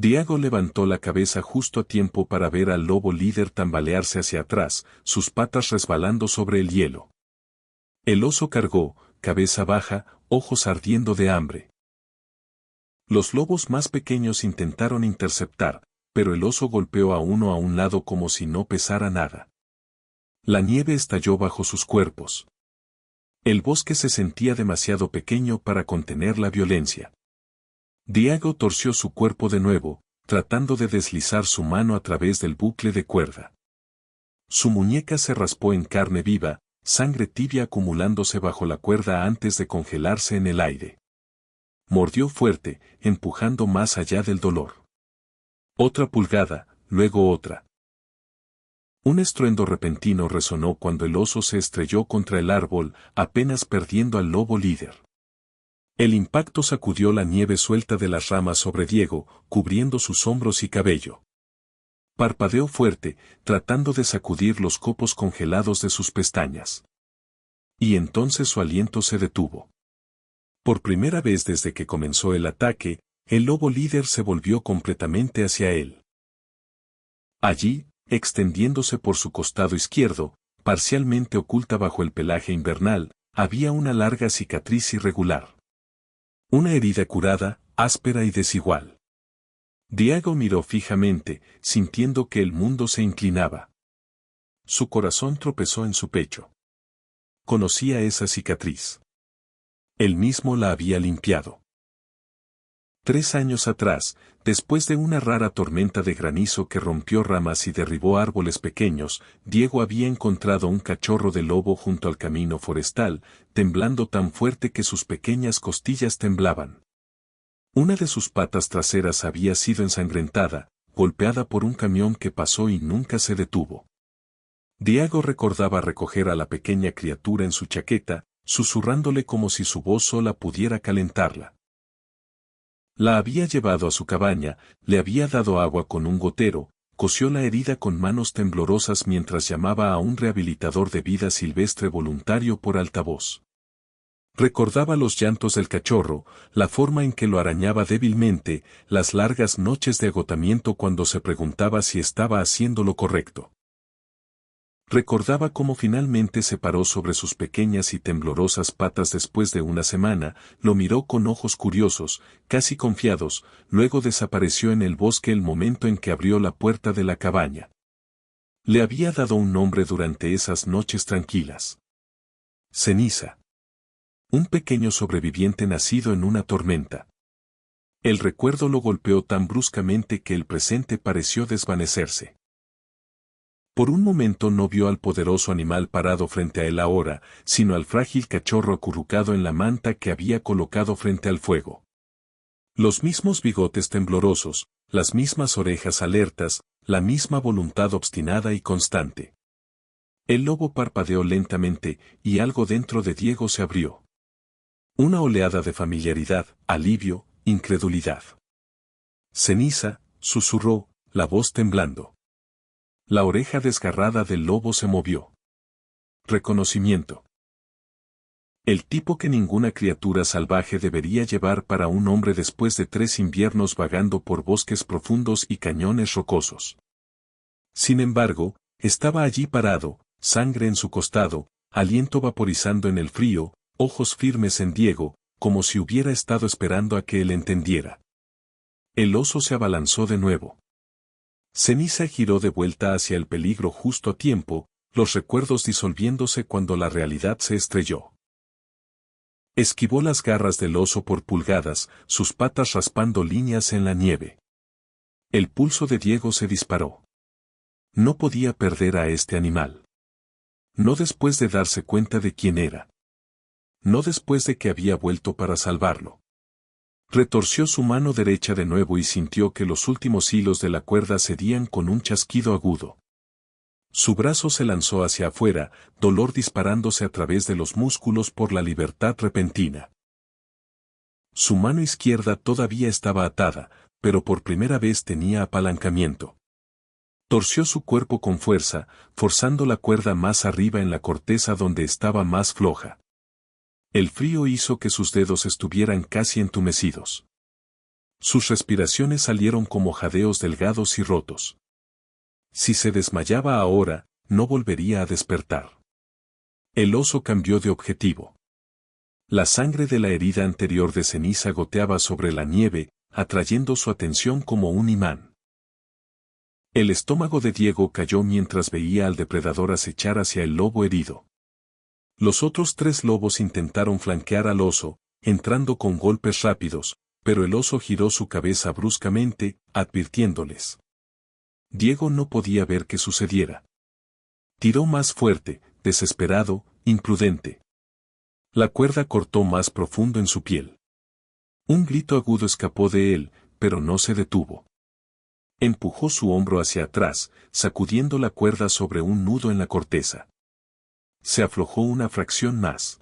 Diego levantó la cabeza justo a tiempo para ver al lobo líder tambalearse hacia atrás, sus patas resbalando sobre el hielo. El oso cargó, cabeza baja, ojos ardiendo de hambre. Los lobos más pequeños intentaron interceptar, pero el oso golpeó a uno a un lado como si no pesara nada. La nieve estalló bajo sus cuerpos. El bosque se sentía demasiado pequeño para contener la violencia. Diego torció su cuerpo de nuevo, tratando de deslizar su mano a través del bucle de cuerda. Su muñeca se raspó en carne viva, sangre tibia acumulándose bajo la cuerda antes de congelarse en el aire. Mordió fuerte, empujando más allá del dolor. Otra pulgada, luego otra. Un estruendo repentino resonó cuando el oso se estrelló contra el árbol, apenas perdiendo al lobo líder. El impacto sacudió la nieve suelta de las ramas sobre Diego, cubriendo sus hombros y cabello. Parpadeó fuerte, tratando de sacudir los copos congelados de sus pestañas. Y entonces su aliento se detuvo. Por primera vez desde que comenzó el ataque, el lobo líder se volvió completamente hacia él. Allí, extendiéndose por su costado izquierdo, parcialmente oculta bajo el pelaje invernal, había una larga cicatriz irregular. Una herida curada, áspera y desigual. Diego miró fijamente, sintiendo que el mundo se inclinaba. Su corazón tropezó en su pecho. Conocía esa cicatriz. Él mismo la había limpiado. 3 años atrás, después de una rara tormenta de granizo que rompió ramas y derribó árboles pequeños, Diego había encontrado un cachorro de lobo junto al camino forestal, temblando tan fuerte que sus pequeñas costillas temblaban. Una de sus patas traseras había sido ensangrentada, golpeada por un camión que pasó y nunca se detuvo. Diego recordaba recoger a la pequeña criatura en su chaqueta, susurrándole como si su voz sola pudiera calentarla. La había llevado a su cabaña, le había dado agua con un gotero, cosió la herida con manos temblorosas mientras llamaba a un rehabilitador de vida silvestre voluntario por altavoz. Recordaba los llantos del cachorro, la forma en que lo arañaba débilmente, las largas noches de agotamiento cuando se preguntaba si estaba haciendo lo correcto. Recordaba cómo finalmente se paró sobre sus pequeñas y temblorosas patas después de una semana, lo miró con ojos curiosos, casi confiados, luego desapareció en el bosque el momento en que abrió la puerta de la cabaña. Le había dado un nombre durante esas noches tranquilas. Ceniza. Un pequeño sobreviviente nacido en una tormenta. El recuerdo lo golpeó tan bruscamente que el presente pareció desvanecerse. Por un momento no vio al poderoso animal parado frente a él ahora, sino al frágil cachorro acurrucado en la manta que había colocado frente al fuego. Los mismos bigotes temblorosos, las mismas orejas alertas, la misma voluntad obstinada y constante. El lobo parpadeó lentamente, y algo dentro de Diego se abrió. Una oleada de familiaridad, alivio, incredulidad. Ceniza, susurró, la voz temblando. La oreja desgarrada del lobo se movió. Reconocimiento. El tipo que ninguna criatura salvaje debería llevar para un hombre después de 3 inviernos vagando por bosques profundos y cañones rocosos. Sin embargo, estaba allí parado, sangre en su costado, aliento vaporizando en el frío, ojos firmes en Diego, como si hubiera estado esperando a que él entendiera. El oso se abalanzó de nuevo. Ceniza giró de vuelta hacia el peligro justo a tiempo, los recuerdos disolviéndose cuando la realidad se estrelló. Esquivó las garras del oso por pulgadas, sus patas raspando líneas en la nieve. El pulso de Diego se disparó. No podía perder a este animal. No después de darse cuenta de quién era. No después de que había vuelto para salvarlo. Retorció su mano derecha de nuevo y sintió que los últimos hilos de la cuerda cedían con un chasquido agudo. Su brazo se lanzó hacia afuera, dolor disparándose a través de los músculos por la libertad repentina. Su mano izquierda todavía estaba atada, pero por primera vez tenía apalancamiento. Torció su cuerpo con fuerza, forzando la cuerda más arriba en la corteza donde estaba más floja. El frío hizo que sus dedos estuvieran casi entumecidos. Sus respiraciones salieron como jadeos delgados y rotos. Si se desmayaba ahora, no volvería a despertar. El oso cambió de objetivo. La sangre de la herida anterior de Ceniza goteaba sobre la nieve, atrayendo su atención como un imán. El estómago de Diego cayó mientras veía al depredador acechar hacia el lobo herido. Los otros 3 lobos intentaron flanquear al oso, entrando con golpes rápidos, pero el oso giró su cabeza bruscamente, advirtiéndoles. Diego no podía ver qué sucediera. Tiró más fuerte, desesperado, imprudente. La cuerda cortó más profundo en su piel. Un grito agudo escapó de él, pero no se detuvo. Empujó su hombro hacia atrás, sacudiendo la cuerda sobre un nudo en la corteza. Se aflojó una fracción más.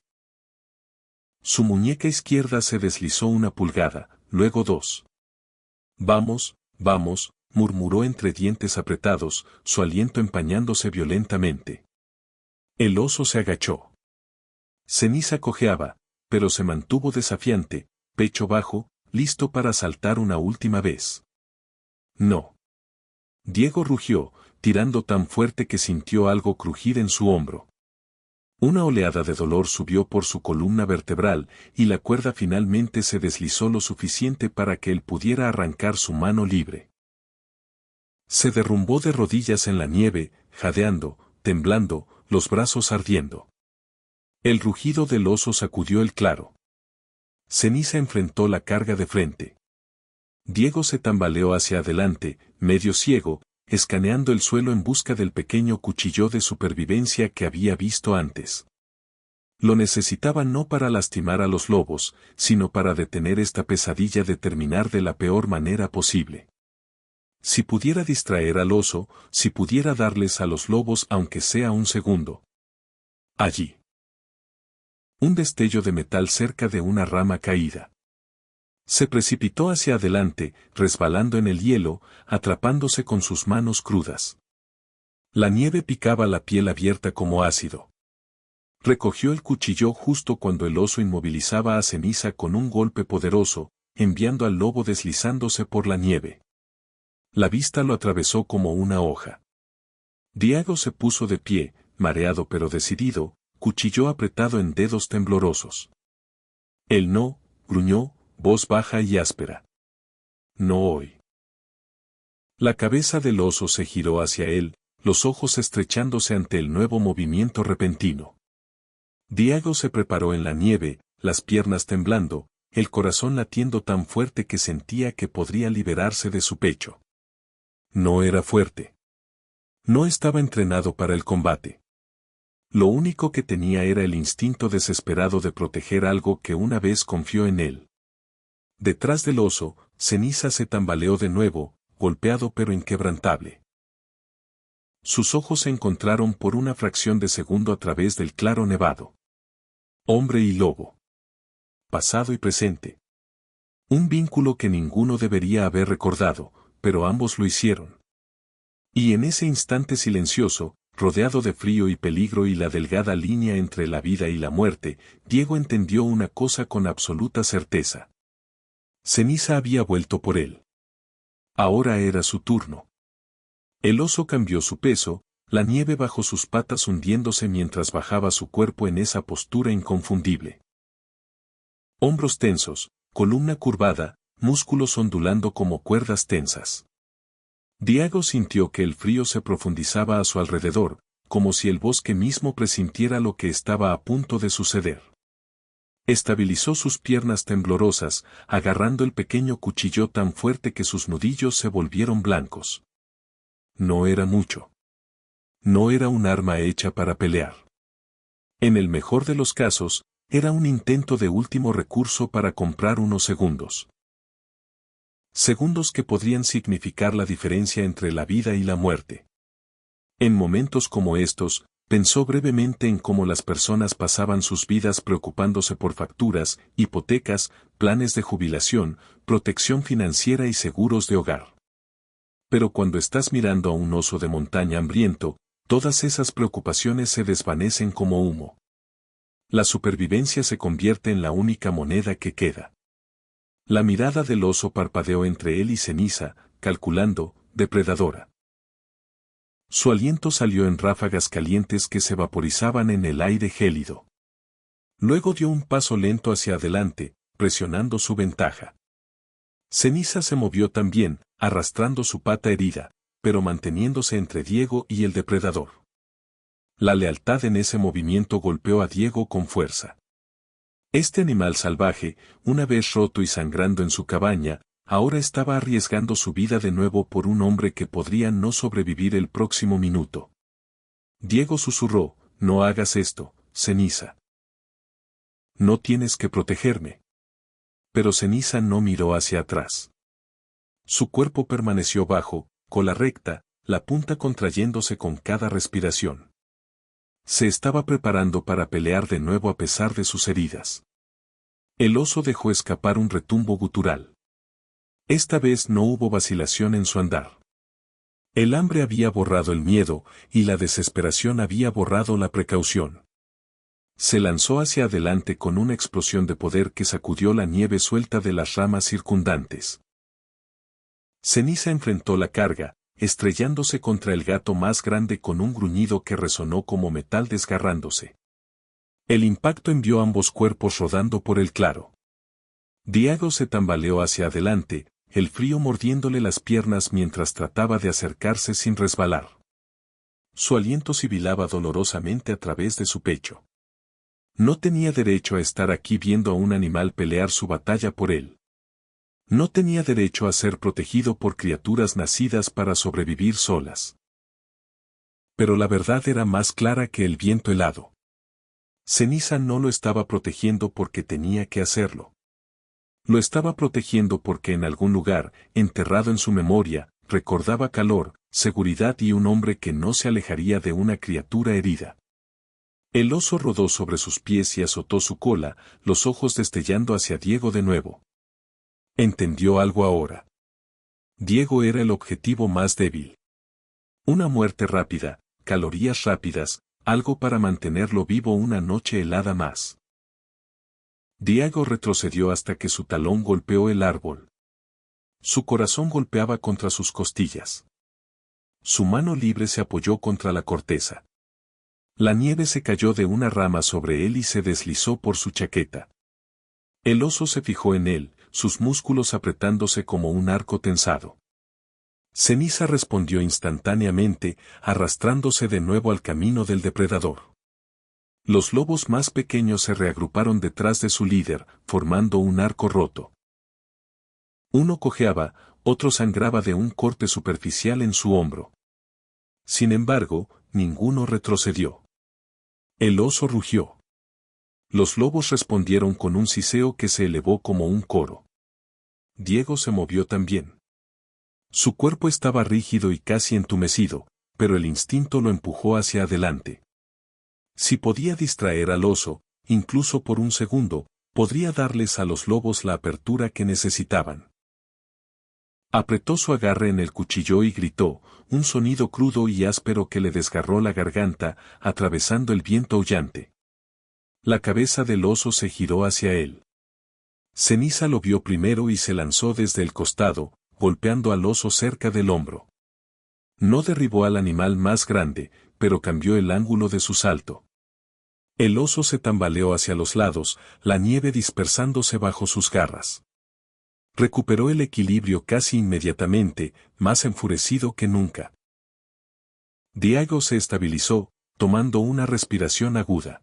Su muñeca izquierda se deslizó 1 pulgada, luego 2. Vamos, vamos, murmuró entre dientes apretados, su aliento empañándose violentamente. El oso se agachó. Ceniza cojeaba, pero se mantuvo desafiante, pecho bajo, listo para saltar una última vez. No. Diego rugió, tirando tan fuerte que sintió algo crujir en su hombro. Una oleada de dolor subió por su columna vertebral, y la cuerda finalmente se deslizó lo suficiente para que él pudiera arrancar su mano libre. Se derrumbó de rodillas en la nieve, jadeando, temblando, los brazos ardiendo. El rugido del oso sacudió el claro. Ceniza enfrentó la carga de frente. Diego se tambaleó hacia adelante, medio ciego, escaneando el suelo en busca del pequeño cuchillo de supervivencia que había visto antes. Lo necesitaba no para lastimar a los lobos, sino para detener esta pesadilla de terminar de la peor manera posible. Si pudiera distraer al oso, si pudiera darles a los lobos aunque sea un segundo. Allí. Un destello de metal cerca de una rama caída. Se precipitó hacia adelante, resbalando en el hielo, atrapándose con sus manos crudas. La nieve picaba la piel abierta como ácido. Recogió el cuchillo justo cuando el oso inmovilizaba a Ceniza con un golpe poderoso, enviando al lobo deslizándose por la nieve. La vista lo atravesó como una hoja. Diego se puso de pie, mareado pero decidido, cuchillo apretado en dedos temblorosos. Él no, gruñó, voz baja y áspera. No hoy. La cabeza del oso se giró hacia él, los ojos estrechándose ante el nuevo movimiento repentino. Diego se preparó en la nieve, las piernas temblando, el corazón latiendo tan fuerte que sentía que podría liberarse de su pecho. No era fuerte. No estaba entrenado para el combate. Lo único que tenía era el instinto desesperado de proteger algo que una vez confió en él. Detrás del oso, Ceniza se tambaleó de nuevo, golpeado pero inquebrantable. Sus ojos se encontraron por una fracción de segundo a través del claro nevado. Hombre y lobo. Pasado y presente. Un vínculo que ninguno debería haber recordado, pero ambos lo hicieron. Y en ese instante silencioso, rodeado de frío y peligro y la delgada línea entre la vida y la muerte, Diego entendió una cosa con absoluta certeza. Ceniza había vuelto por él. Ahora era su turno. El oso cambió su peso, la nieve bajo sus patas hundiéndose mientras bajaba su cuerpo en esa postura inconfundible. Hombros tensos, columna curvada, músculos ondulando como cuerdas tensas. Diego sintió que el frío se profundizaba a su alrededor, como si el bosque mismo presintiera lo que estaba a punto de suceder. Estabilizó sus piernas temblorosas, agarrando el pequeño cuchillo tan fuerte que sus nudillos se volvieron blancos. No era mucho. No era un arma hecha para pelear. En el mejor de los casos, era un intento de último recurso para comprar unos segundos. Segundos que podrían significar la diferencia entre la vida y la muerte. En momentos como estos, pensó brevemente en cómo las personas pasaban sus vidas preocupándose por facturas, hipotecas, planes de jubilación, protección financiera y seguros de hogar. Pero cuando estás mirando a un oso de montaña hambriento, todas esas preocupaciones se desvanecen como humo. La supervivencia se convierte en la única moneda que queda. La mirada del oso parpadeó entre él y Ceniza, calculando, depredadora. Su aliento salió en ráfagas calientes que se vaporizaban en el aire gélido. Luego dio un paso lento hacia adelante, presionando su ventaja. Ceniza se movió también, arrastrando su pata herida, pero manteniéndose entre Diego y el depredador. La lealtad en ese movimiento golpeó a Diego con fuerza. Este animal salvaje, una vez roto y sangrando en su cabaña, ahora estaba arriesgando su vida de nuevo por un hombre que podría no sobrevivir el próximo minuto. Diego susurró, no hagas esto, Ceniza. No tienes que protegerme. Pero Ceniza no miró hacia atrás. Su cuerpo permaneció bajo, cola recta, la punta contrayéndose con cada respiración. Se estaba preparando para pelear de nuevo a pesar de sus heridas. El oso dejó escapar un retumbo gutural. Esta vez no hubo vacilación en su andar. El hambre había borrado el miedo, y la desesperación había borrado la precaución. Se lanzó hacia adelante con una explosión de poder que sacudió la nieve suelta de las ramas circundantes. Ceniza enfrentó la carga, estrellándose contra el gato más grande con un gruñido que resonó como metal desgarrándose. El impacto envió ambos cuerpos rodando por el claro. Diego se tambaleó hacia adelante, el frío mordiéndole las piernas mientras trataba de acercarse sin resbalar. Su aliento sibilaba dolorosamente a través de su pecho. No tenía derecho a estar aquí viendo a un animal pelear su batalla por él. No tenía derecho a ser protegido por criaturas nacidas para sobrevivir solas. Pero la verdad era más clara que el viento helado. Ceniza no lo estaba protegiendo porque tenía que hacerlo. Lo estaba protegiendo porque en algún lugar, enterrado en su memoria, recordaba calor, seguridad y un hombre que no se alejaría de una criatura herida. El oso rodó sobre sus pies y azotó su cola, los ojos destellando hacia Diego de nuevo. Entendió algo ahora. Diego era el objetivo más débil. Una muerte rápida, calorías rápidas, algo para mantenerlo vivo una noche helada más. Diego retrocedió hasta que su talón golpeó el árbol. Su corazón golpeaba contra sus costillas. Su mano libre se apoyó contra la corteza. La nieve se cayó de una rama sobre él y se deslizó por su chaqueta. El oso se fijó en él, sus músculos apretándose como un arco tensado. Ceniza respondió instantáneamente, arrastrándose de nuevo al camino del depredador. Los lobos más pequeños se reagruparon detrás de su líder, formando un arco roto. Uno cojeaba, otro sangraba de un corte superficial en su hombro. Sin embargo, ninguno retrocedió. El oso rugió. Los lobos respondieron con un siseo que se elevó como un coro. Diego se movió también. Su cuerpo estaba rígido y casi entumecido, pero el instinto lo empujó hacia adelante. Si podía distraer al oso, incluso por un segundo, podría darles a los lobos la apertura que necesitaban. Apretó su agarre en el cuchillo y gritó, un sonido crudo y áspero que le desgarró la garganta, atravesando el viento aullante. La cabeza del oso se giró hacia él. Ceniza lo vio primero y se lanzó desde el costado, golpeando al oso cerca del hombro. No derribó al animal más grande, pero cambió el ángulo de su salto. El oso se tambaleó hacia los lados, la nieve dispersándose bajo sus garras. Recuperó el equilibrio casi inmediatamente, más enfurecido que nunca. Diego se estabilizó, tomando una respiración aguda.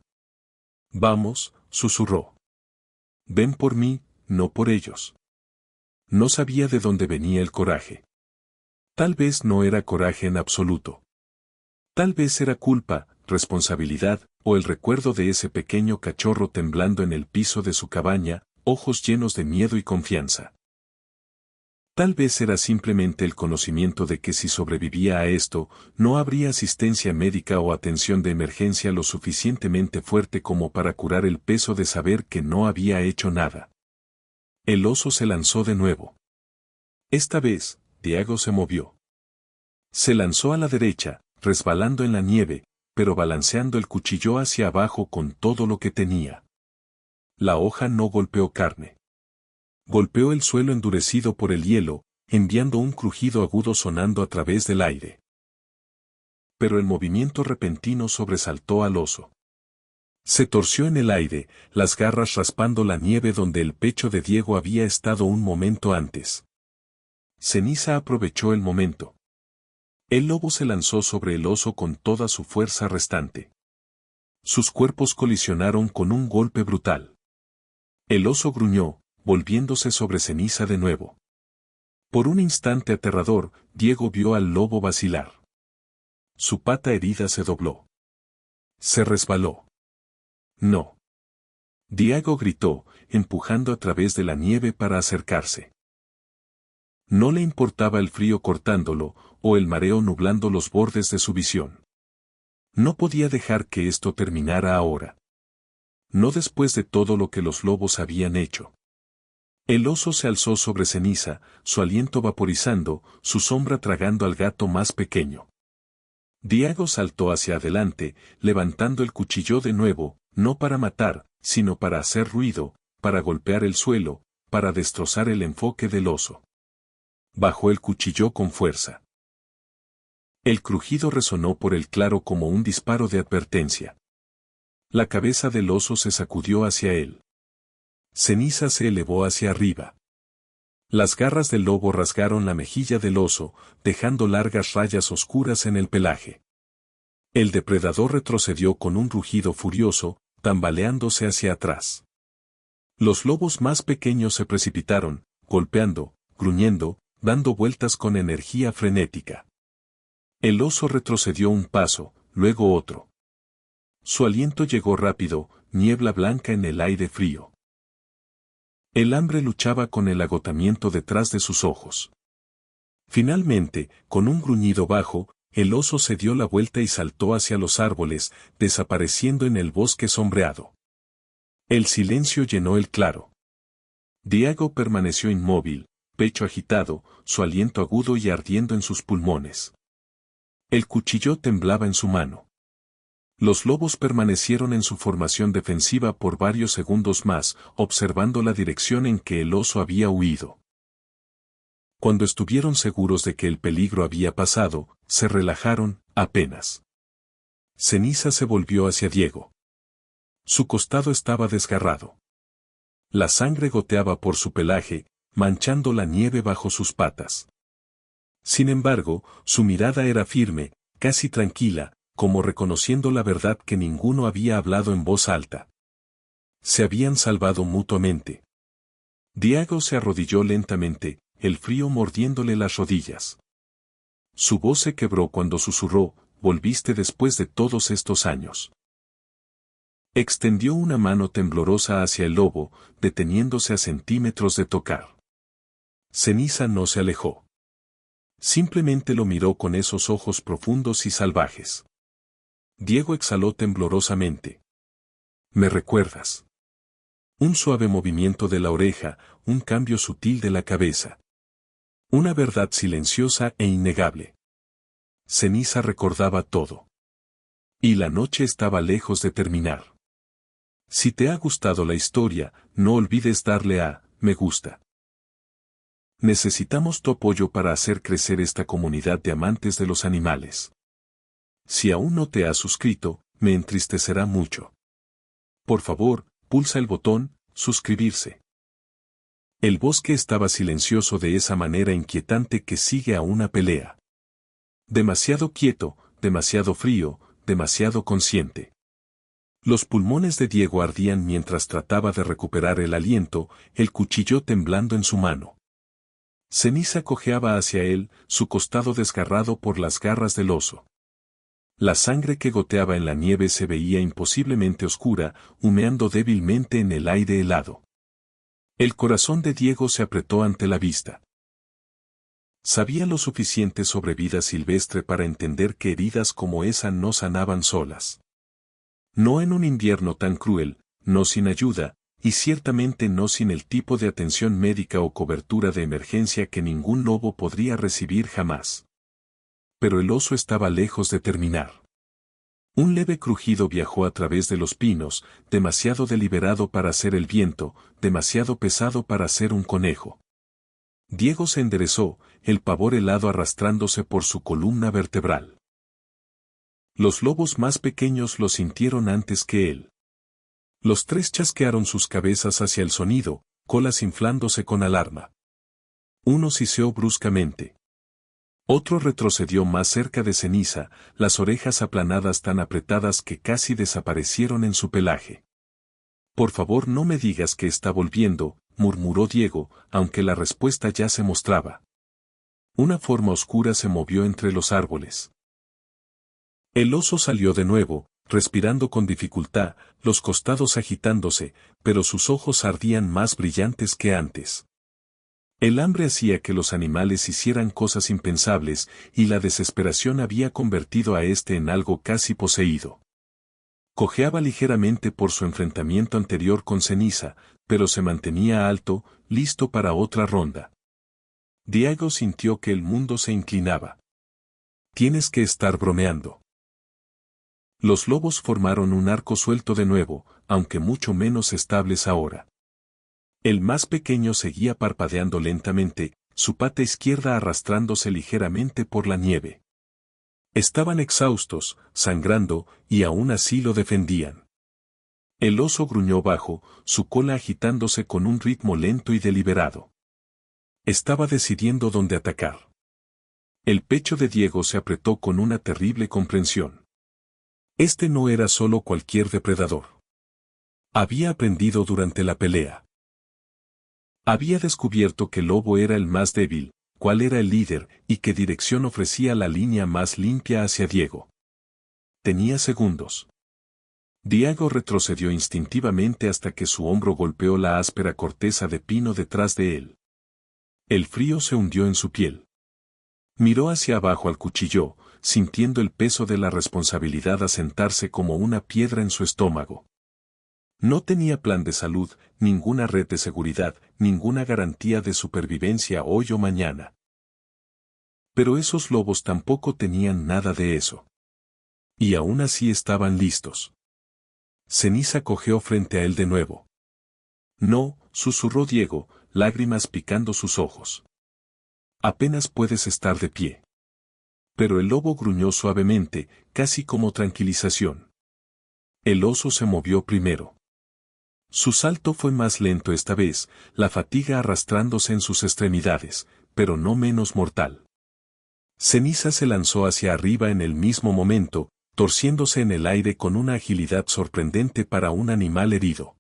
Vamos, susurró. Ven por mí, no por ellos. No sabía de dónde venía el coraje. Tal vez no era coraje en absoluto. Tal vez era culpa, responsabilidad, o el recuerdo de ese pequeño cachorro temblando en el piso de su cabaña, ojos llenos de miedo y confianza. Tal vez era simplemente el conocimiento de que si sobrevivía a esto, no habría asistencia médica o atención de emergencia lo suficientemente fuerte como para curar el peso de saber que no había hecho nada. El oso se lanzó de nuevo. Esta vez, Diego se movió. Se lanzó a la derecha, resbalando en la nieve, pero balanceando el cuchillo hacia abajo con todo lo que tenía. La hoja no golpeó carne. Golpeó el suelo endurecido por el hielo, enviando un crujido agudo sonando a través del aire. Pero el movimiento repentino sobresaltó al oso. Se torció en el aire, las garras raspando la nieve donde el pecho de Diego había estado un momento antes. Ceniza aprovechó el momento. El lobo se lanzó sobre el oso con toda su fuerza restante. Sus cuerpos colisionaron con un golpe brutal. El oso gruñó, volviéndose sobre Ceniza de nuevo. Por un instante aterrador, Diego vio al lobo vacilar. Su pata herida se dobló. Se resbaló. No. Diego gritó, empujando a través de la nieve para acercarse. No le importaba el frío cortándolo, o el mareo nublando los bordes de su visión. No podía dejar que esto terminara ahora. No después de todo lo que los lobos habían hecho. El oso se alzó sobre Ceniza, su aliento vaporizando, su sombra tragando al gato más pequeño. Diego saltó hacia adelante, levantando el cuchillo de nuevo, no para matar, sino para hacer ruido, para golpear el suelo, para destrozar el enfoque del oso. Bajó el cuchillo con fuerza. El crujido resonó por el claro como un disparo de advertencia. La cabeza del oso se sacudió hacia él. Ceniza se elevó hacia arriba. Las garras del lobo rasgaron la mejilla del oso, dejando largas rayas oscuras en el pelaje. El depredador retrocedió con un rugido furioso, tambaleándose hacia atrás. Los lobos más pequeños se precipitaron, golpeando, gruñendo, dando vueltas con energía frenética. El oso retrocedió un paso, luego otro. Su aliento llegó rápido, niebla blanca en el aire frío. El hambre luchaba con el agotamiento detrás de sus ojos. Finalmente, con un gruñido bajo, el oso se dio la vuelta y saltó hacia los árboles, desapareciendo en el bosque sombreado. El silencio llenó el claro. Diego permaneció inmóvil, pecho agitado, su aliento agudo y ardiendo en sus pulmones. El cuchillo temblaba en su mano. Los lobos permanecieron en su formación defensiva por varios segundos más, observando la dirección en que el oso había huido. Cuando estuvieron seguros de que el peligro había pasado, se relajaron, apenas. Ceniza se volvió hacia Diego. Su costado estaba desgarrado. La sangre goteaba por su pelaje, manchando la nieve bajo sus patas. Sin embargo, su mirada era firme, casi tranquila, como reconociendo la verdad que ninguno había hablado en voz alta. Se habían salvado mutuamente. Diego se arrodilló lentamente, el frío mordiéndole las rodillas. Su voz se quebró cuando susurró: «Volviste después de todos estos años». Extendió una mano temblorosa hacia el lobo, deteniéndose a centímetros de tocar. Ceniza no se alejó. Simplemente lo miró con esos ojos profundos y salvajes. Diego exhaló temblorosamente. «¿Me recuerdas?» Un suave movimiento de la oreja, un cambio sutil de la cabeza. Una verdad silenciosa e innegable. Ceniza recordaba todo. Y la noche estaba lejos de terminar. Si te ha gustado la historia, no olvides darle a me gusta. Necesitamos tu apoyo para hacer crecer esta comunidad de amantes de los animales. Si aún no te has suscrito, me entristecerá mucho. Por favor, pulsa el botón suscribirse. El bosque estaba silencioso de esa manera inquietante que sigue a una pelea. Demasiado quieto, demasiado frío, demasiado consciente. Los pulmones de Diego ardían mientras trataba de recuperar el aliento, el cuchillo temblando en su mano. Ceniza cojeaba hacia él, su costado desgarrado por las garras del oso. La sangre que goteaba en la nieve se veía imposiblemente oscura, humeando débilmente en el aire helado. El corazón de Diego se apretó ante la vista. Sabía lo suficiente sobre vida silvestre para entender que heridas como esa no sanaban solas. No en un invierno tan cruel, no sin ayuda, y ciertamente no sin el tipo de atención médica o cobertura de emergencia que ningún lobo podría recibir jamás. Pero el oso estaba lejos de terminar. Un leve crujido viajó a través de los pinos, demasiado deliberado para ser el viento, demasiado pesado para ser un conejo. Diego se enderezó, el pavor helado arrastrándose por su columna vertebral. Los lobos más pequeños lo sintieron antes que él. Los tres chasquearon sus cabezas hacia el sonido, colas inflándose con alarma. Uno siseó bruscamente. Otro retrocedió más cerca de Ceniza, las orejas aplanadas tan apretadas que casi desaparecieron en su pelaje. «Por favor, no me digas que está volviendo», murmuró Diego, aunque la respuesta ya se mostraba. Una forma oscura se movió entre los árboles. El oso salió de nuevo, respirando con dificultad, los costados agitándose, pero sus ojos ardían más brillantes que antes. El hambre hacía que los animales hicieran cosas impensables, y la desesperación había convertido a este en algo casi poseído. Cojeaba ligeramente por su enfrentamiento anterior con Ceniza, pero se mantenía alto, listo para otra ronda. Diego sintió que el mundo se inclinaba. «Tienes que estar bromeando». Los lobos formaron un arco suelto de nuevo, aunque mucho menos estables ahora. El más pequeño seguía parpadeando lentamente, su pata izquierda arrastrándose ligeramente por la nieve. Estaban exhaustos, sangrando, y aún así lo defendían. El oso gruñó bajo, su cola agitándose con un ritmo lento y deliberado. Estaba decidiendo dónde atacar. El pecho de Diego se apretó con una terrible comprensión. Este no era solo cualquier depredador. Había aprendido durante la pelea. Había descubierto que Lobo era el más débil, cuál era el líder y qué dirección ofrecía la línea más limpia hacia Diego. Tenía segundos. Diego retrocedió instintivamente hasta que su hombro golpeó la áspera corteza de pino detrás de él. El frío se hundió en su piel. Miró hacia abajo al cuchillo, sintiendo el peso de la responsabilidad asentarse como una piedra en su estómago. No tenía plan de salud, ninguna red de seguridad, ninguna garantía de supervivencia hoy o mañana. Pero esos lobos tampoco tenían nada de eso. Y aún así estaban listos. Ceniza cojeó frente a él de nuevo. No, susurró Diego, lágrimas picando sus ojos. Apenas puedes estar de pie. Pero el lobo gruñó suavemente, casi como tranquilización. El oso se movió primero. Su salto fue más lento esta vez, la fatiga arrastrándose en sus extremidades, pero no menos mortal. Ceniza se lanzó hacia arriba en el mismo momento, torciéndose en el aire con una agilidad sorprendente para un animal herido.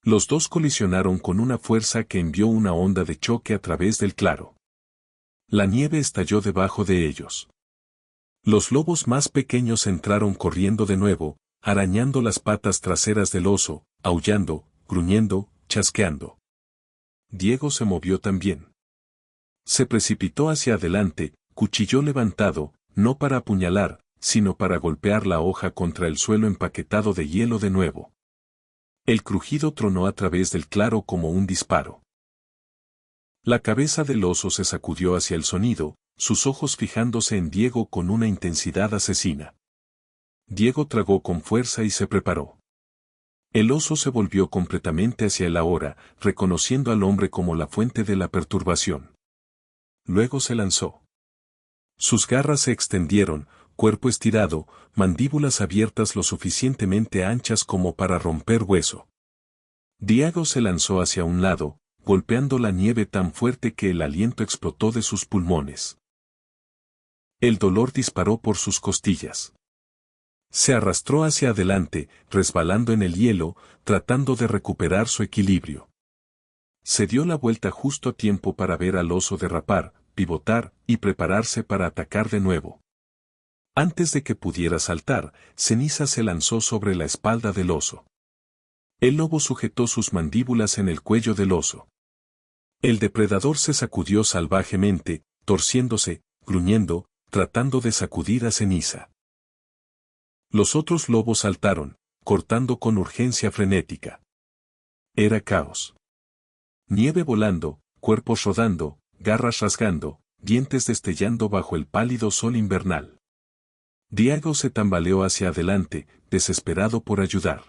Los dos colisionaron con una fuerza que envió una onda de choque a través del claro. La nieve estalló debajo de ellos. Los lobos más pequeños entraron corriendo de nuevo, arañando las patas traseras del oso, aullando, gruñendo, chasqueando. Diego se movió también. Se precipitó hacia adelante, cuchillo levantado, no para apuñalar, sino para golpear la hoja contra el suelo empaquetado de hielo de nuevo. El crujido tronó a través del claro como un disparo. La cabeza del oso se sacudió hacia el sonido, sus ojos fijándose en Diego con una intensidad asesina. Diego tragó con fuerza y se preparó. El oso se volvió completamente hacia él ahora, reconociendo al hombre como la fuente de la perturbación. Luego se lanzó. Sus garras se extendieron, cuerpo estirado, mandíbulas abiertas lo suficientemente anchas como para romper hueso. Diego se lanzó hacia un lado, golpeando la nieve tan fuerte que el aliento explotó de sus pulmones. El dolor disparó por sus costillas. Se arrastró hacia adelante, resbalando en el hielo, tratando de recuperar su equilibrio. Se dio la vuelta justo a tiempo para ver al oso derrapar, pivotar y prepararse para atacar de nuevo. Antes de que pudiera saltar, Ceniza se lanzó sobre la espalda del oso. El lobo sujetó sus mandíbulas en el cuello del oso. El depredador se sacudió salvajemente, torciéndose, gruñendo, tratando de sacudir a Ceniza. Los otros lobos saltaron, cortando con urgencia frenética. Era caos. Nieve volando, cuerpos rodando, garras rasgando, dientes destellando bajo el pálido sol invernal. Diego se tambaleó hacia adelante, desesperado por ayudar.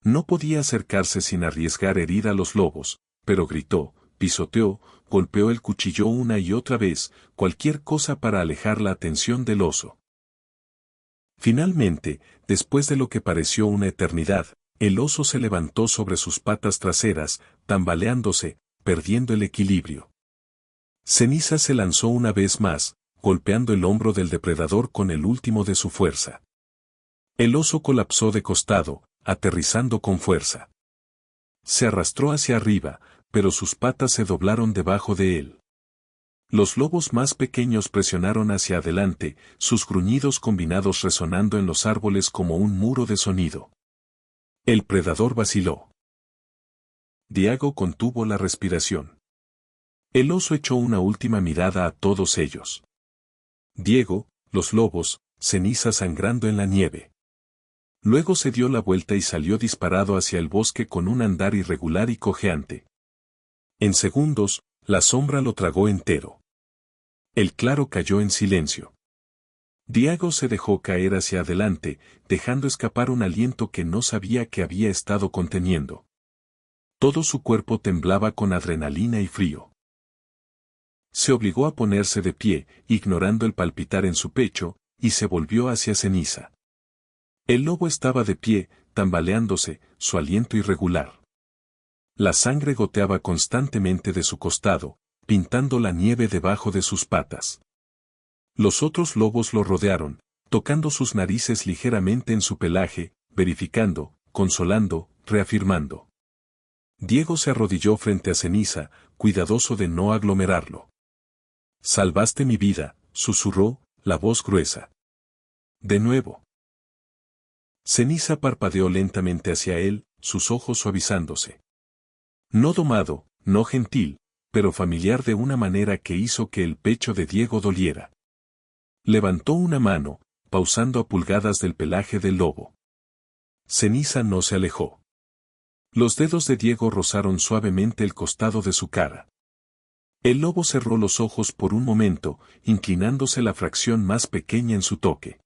No podía acercarse sin arriesgar herir a los lobos, pero gritó, pisoteó, golpeó el cuchillo una y otra vez, cualquier cosa para alejar la atención del oso. Finalmente, después de lo que pareció una eternidad, el oso se levantó sobre sus patas traseras, tambaleándose, perdiendo el equilibrio. Ceniza se lanzó una vez más, golpeando el hombro del depredador con el último de su fuerza. El oso colapsó de costado, aterrizando con fuerza. Se arrastró hacia arriba, pero sus patas se doblaron debajo de él. Los lobos más pequeños presionaron hacia adelante, sus gruñidos combinados resonando en los árboles como un muro de sonido. El predador vaciló. Diego contuvo la respiración. El oso echó una última mirada a todos ellos. Diego, los lobos, Ceniza sangrando en la nieve. Luego se dio la vuelta y salió disparado hacia el bosque con un andar irregular y cojeante. En segundos, la sombra lo tragó entero. El claro cayó en silencio. Diego se dejó caer hacia adelante, dejando escapar un aliento que no sabía que había estado conteniendo. Todo su cuerpo temblaba con adrenalina y frío. Se obligó a ponerse de pie, ignorando el palpitar en su pecho, y se volvió hacia Ceniza. El lobo estaba de pie, tambaleándose, su aliento irregular. La sangre goteaba constantemente de su costado, pintando la nieve debajo de sus patas. Los otros lobos lo rodearon, tocando sus narices ligeramente en su pelaje, verificando, consolando, reafirmando. Diego se arrodilló frente a Ceniza, cuidadoso de no aglomerarlo. Salvaste mi vida, susurró, la voz gruesa. De nuevo. Ceniza parpadeó lentamente hacia él, sus ojos suavizándose. No domado, no gentil, pero familiar de una manera que hizo que el pecho de Diego doliera. Levantó una mano, pausando a pulgadas del pelaje del lobo. Ceniza no se alejó. Los dedos de Diego rozaron suavemente el costado de su cara. El lobo cerró los ojos por un momento, inclinándose la fracción más pequeña en su toque.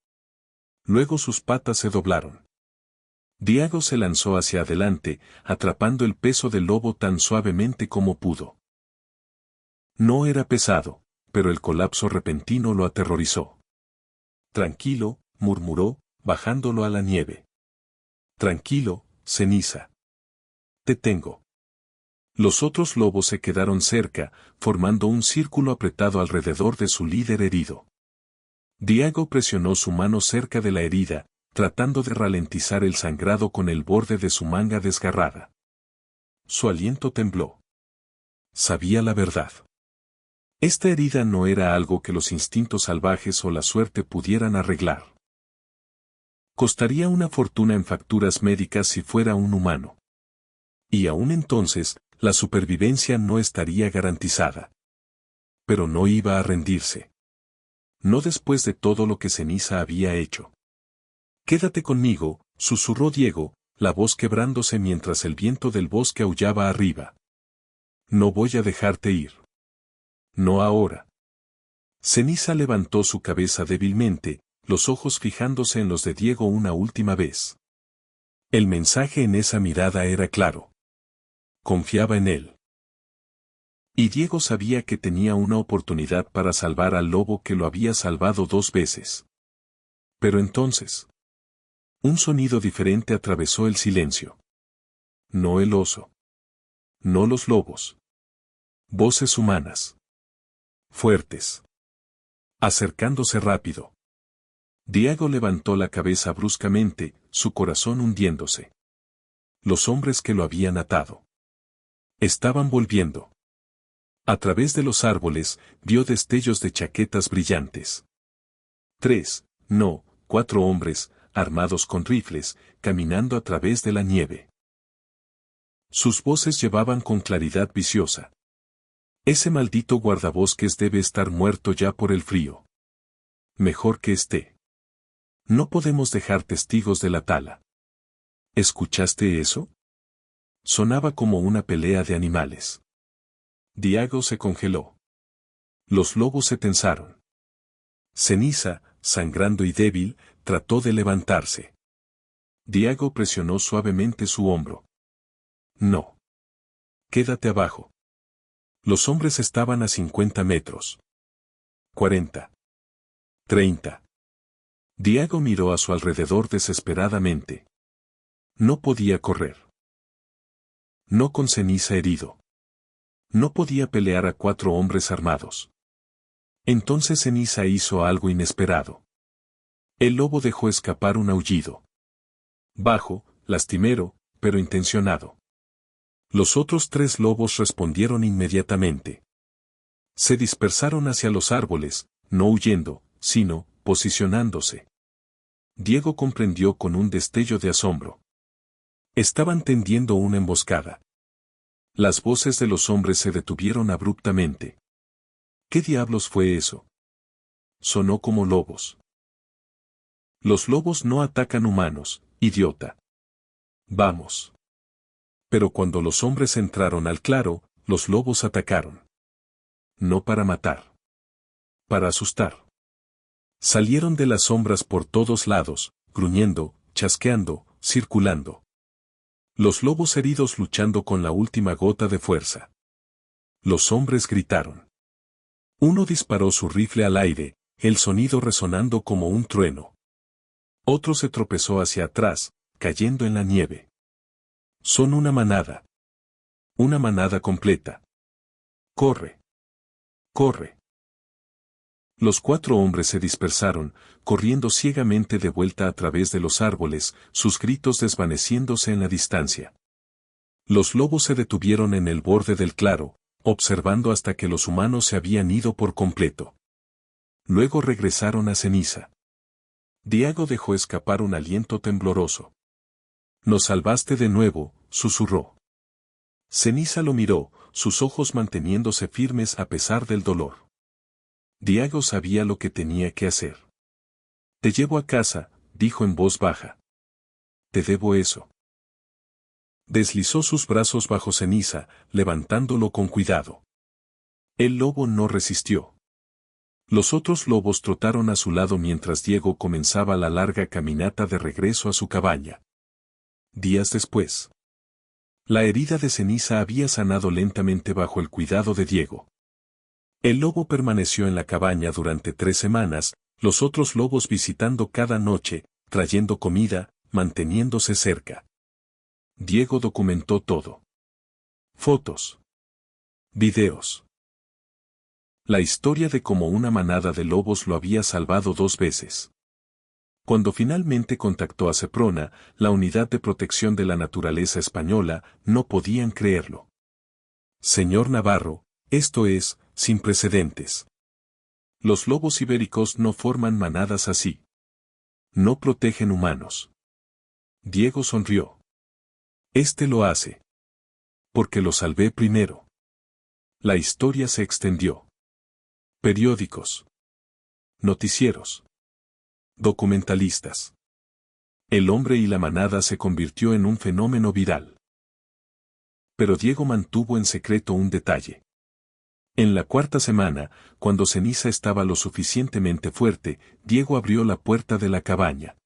Luego sus patas se doblaron. Diego se lanzó hacia adelante, atrapando el peso del lobo tan suavemente como pudo. No era pesado, pero el colapso repentino lo aterrorizó. Tranquilo, murmuró, bajándolo a la nieve. Tranquilo, Ceniza. Te tengo. Los otros lobos se quedaron cerca, formando un círculo apretado alrededor de su líder herido. Diego presionó su mano cerca de la herida, tratando de ralentizar el sangrado con el borde de su manga desgarrada. Su aliento tembló. Sabía la verdad. Esta herida no era algo que los instintos salvajes o la suerte pudieran arreglar. Costaría una fortuna en facturas médicas si fuera un humano. Y aún entonces, la supervivencia no estaría garantizada. Pero no iba a rendirse. No después de todo lo que Ceniza había hecho. Quédate conmigo, susurró Diego, la voz quebrándose mientras el viento del bosque aullaba arriba. No voy a dejarte ir. No ahora. Ceniza levantó su cabeza débilmente, los ojos fijándose en los de Diego una última vez. El mensaje en esa mirada era claro. Confiaba en él. Y Diego sabía que tenía una oportunidad para salvar al lobo que lo había salvado 2 veces. Pero entonces, un sonido diferente atravesó el silencio. No el oso. No los lobos. Voces humanas. Fuertes. Acercándose rápido. Diego levantó la cabeza bruscamente, su corazón hundiéndose. Los hombres que lo habían atado estaban volviendo. A través de los árboles, vio destellos de chaquetas brillantes. 3, no, 4 hombres, armados con rifles, caminando a través de la nieve. Sus voces llevaban con claridad viciosa. Ese maldito guardabosques debe estar muerto ya por el frío. Mejor que esté. No podemos dejar testigos de la tala. ¿Escuchaste eso? Sonaba como una pelea de animales. Diego se congeló. Los lobos se tensaron. Ceniza, sangrando y débil, trató de levantarse. Diego presionó suavemente su hombro. No. Quédate abajo. Los hombres estaban a 50 metros. 40. 30. Diego miró a su alrededor desesperadamente. No podía correr. No con Ceniza herido. No podía pelear a 4 hombres armados. Entonces Ceniza hizo algo inesperado. El lobo dejó escapar un aullido. Bajo, lastimero, pero intencionado. Los otros 3 lobos respondieron inmediatamente. Se dispersaron hacia los árboles, no huyendo, sino, posicionándose. Diego comprendió con un destello de asombro. Estaban tendiendo una emboscada. Las voces de los hombres se detuvieron abruptamente. ¿Qué diablos fue eso? Sonó como lobos. Los lobos no atacan humanos, idiota. Vamos. Pero cuando los hombres entraron al claro, los lobos atacaron. No para matar. Para asustar. Salieron de las sombras por todos lados, gruñendo, chasqueando, circulando. Los lobos heridos luchando con la última gota de fuerza. Los hombres gritaron. Uno disparó su rifle al aire, el sonido resonando como un trueno. Otro se tropezó hacia atrás, cayendo en la nieve. Son una manada. Una manada completa. Corre. Corre. Los 4 hombres se dispersaron, corriendo ciegamente de vuelta a través de los árboles, sus gritos desvaneciéndose en la distancia. Los lobos se detuvieron en el borde del claro, observando hasta que los humanos se habían ido por completo. Luego regresaron a Ceniza. Diego dejó escapar un aliento tembloroso. «Nos salvaste de nuevo», susurró. Ceniza lo miró, sus ojos manteniéndose firmes a pesar del dolor. Diego sabía lo que tenía que hacer. «Te llevo a casa», dijo en voz baja. «Te debo eso». Deslizó sus brazos bajo Ceniza, levantándolo con cuidado. El lobo no resistió. Los otros lobos trotaron a su lado mientras Diego comenzaba la larga caminata de regreso a su cabaña. Días después. La herida de Ceniza había sanado lentamente bajo el cuidado de Diego. El lobo permaneció en la cabaña durante 3 semanas, los otros lobos visitando cada noche, trayendo comida, manteniéndose cerca. Diego documentó todo. Fotos. Videos. La historia de cómo una manada de lobos lo había salvado 2 veces. Cuando finalmente contactó a Seprona, la Unidad de Protección de la Naturaleza española, no podían creerlo. Señor Navarro, esto es, sin precedentes. Los lobos ibéricos no forman manadas así. No protegen humanos. Diego sonrió. Este lo hace. Porque lo salvé primero. La historia se extendió. Periódicos. Noticieros. Documentalistas. El hombre y la manada se convirtió en un fenómeno viral. Pero Diego mantuvo en secreto un detalle. En la 4ª semana, cuando Ceniza estaba lo suficientemente fuerte, Diego abrió la puerta de la cabaña.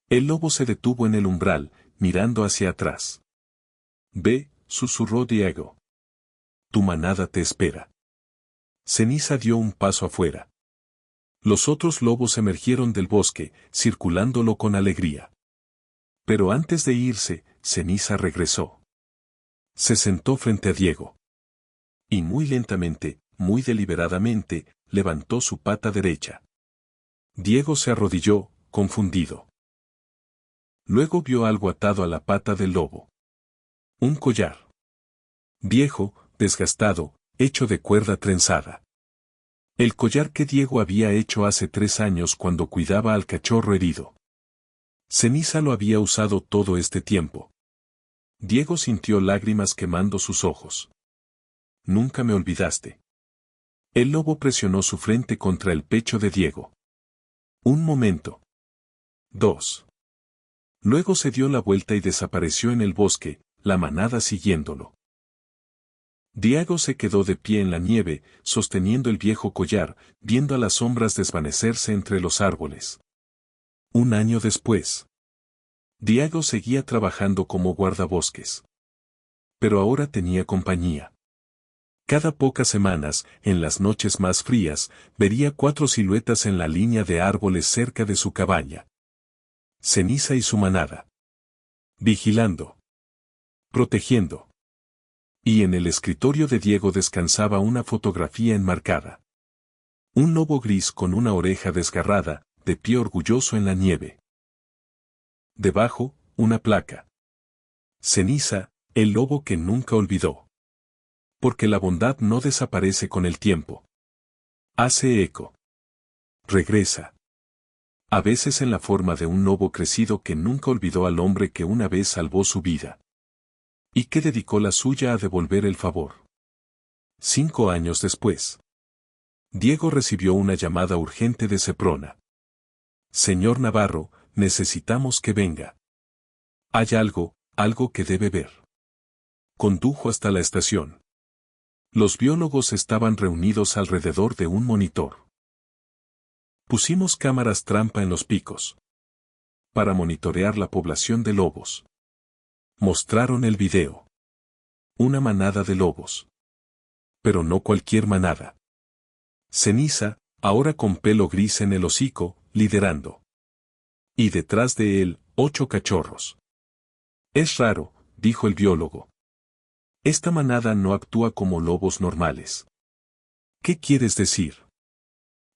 El lobo se detuvo en el umbral, mirando hacia atrás. «Ve», susurró Diego. «Tu manada te espera». Ceniza dio un paso afuera. Los otros lobos emergieron del bosque, circulándolo con alegría. Pero antes de irse, Ceniza regresó. Se sentó frente a Diego. Y muy lentamente, muy deliberadamente, levantó su pata derecha. Diego se arrodilló, confundido. Luego vio algo atado a la pata del lobo. Un collar. Viejo, desgastado, hecho de cuerda trenzada. El collar que Diego había hecho hace 3 años cuando cuidaba al cachorro herido. Ceniza lo había usado todo este tiempo. Diego sintió lágrimas quemando sus ojos. «Nunca me olvidaste». El lobo presionó su frente contra el pecho de Diego. Un momento. 2. Luego se dio la vuelta y desapareció en el bosque, la manada siguiéndolo. Diego se quedó de pie en la nieve, sosteniendo el viejo collar, viendo a las sombras desvanecerse entre los árboles. 1 año después. Diego seguía trabajando como guardabosques. Pero ahora tenía compañía. Cada pocas semanas, en las noches más frías, vería 4 siluetas en la línea de árboles cerca de su cabaña. Ceniza y su manada. Vigilando. Protegiendo. Y en el escritorio de Diego descansaba una fotografía enmarcada. Un lobo gris con una oreja desgarrada, de pie orgulloso en la nieve. Debajo, una placa. Ceniza, el lobo que nunca olvidó. Porque la bondad no desaparece con el tiempo. Hace eco. Regresa. A veces en la forma de un lobo crecido que nunca olvidó al hombre que una vez salvó su vida. Y que dedicó la suya a devolver el favor. 5 años después. Diego recibió una llamada urgente de Seprona. «Señor Navarro, necesitamos que venga. Hay algo que debe ver». Condujo hasta la estación. Los biólogos estaban reunidos alrededor de un monitor. Pusimos cámaras trampa en los picos. Para monitorear la población de lobos. Mostraron el video. Una manada de lobos. Pero no cualquier manada. Ceniza, ahora con pelo gris en el hocico, liderando. Y detrás de él, 8 cachorros. «Es raro», dijo el biólogo. «Esta manada no actúa como lobos normales». «¿Qué quieres decir?»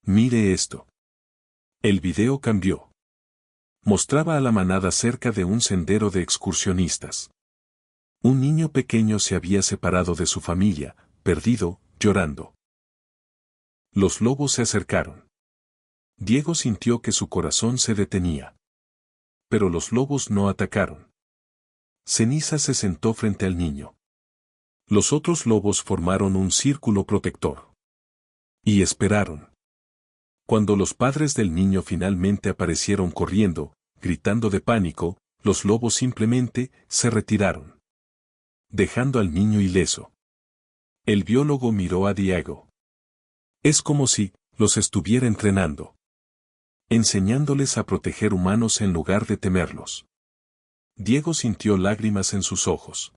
«Mire esto». El video cambió. Mostraba a la manada cerca de un sendero de excursionistas. Un niño pequeño se había separado de su familia, perdido, llorando. Los lobos se acercaron. Diego sintió que su corazón se detenía. Pero los lobos no atacaron. Ceniza se sentó frente al niño. Los otros lobos formaron un círculo protector. Y esperaron. Cuando los padres del niño finalmente aparecieron corriendo, gritando de pánico, los lobos simplemente se retiraron, dejando al niño ileso. El biólogo miró a Diego. Es como si los estuviera entrenando, enseñándoles a proteger humanos en lugar de temerlos. Diego sintió lágrimas en sus ojos.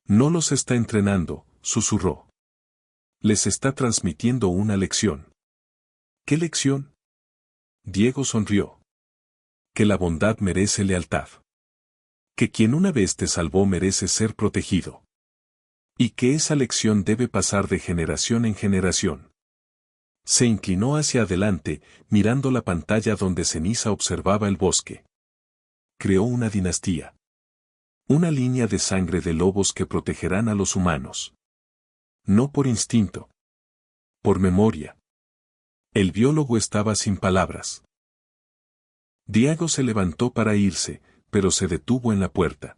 No los está entrenando, susurró. Les está transmitiendo una lección. ¿Qué lección? Diego sonrió. Que la bondad merece lealtad. Que quien una vez te salvó merece ser protegido. Y que esa lección debe pasar de generación en generación. Se inclinó hacia adelante, mirando la pantalla donde Ceniza observaba el bosque. Creó una dinastía. Una línea de sangre de lobos que protegerán a los humanos. No por instinto. Por memoria. El biólogo estaba sin palabras. Diego se levantó para irse, pero se detuvo en la puerta.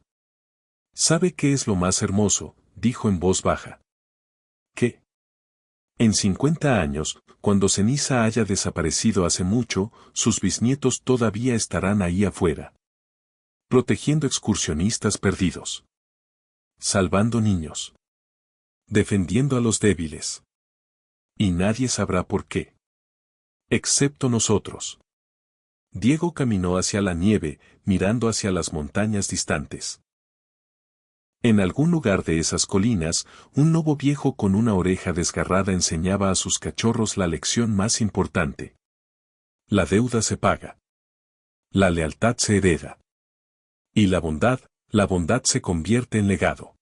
¿Sabe qué es lo más hermoso?, dijo en voz baja. ¿Qué? En 50 años, cuando Ceniza haya desaparecido hace mucho, sus bisnietos todavía estarán ahí afuera. Protegiendo excursionistas perdidos. Salvando niños. Defendiendo a los débiles. Y nadie sabrá por qué. Excepto nosotros. Diego caminó hacia la nieve, mirando hacia las montañas distantes. En algún lugar de esas colinas, un lobo viejo con una oreja desgarrada enseñaba a sus cachorros la lección más importante. La deuda se paga. La lealtad se hereda. Y la bondad se convierte en legado.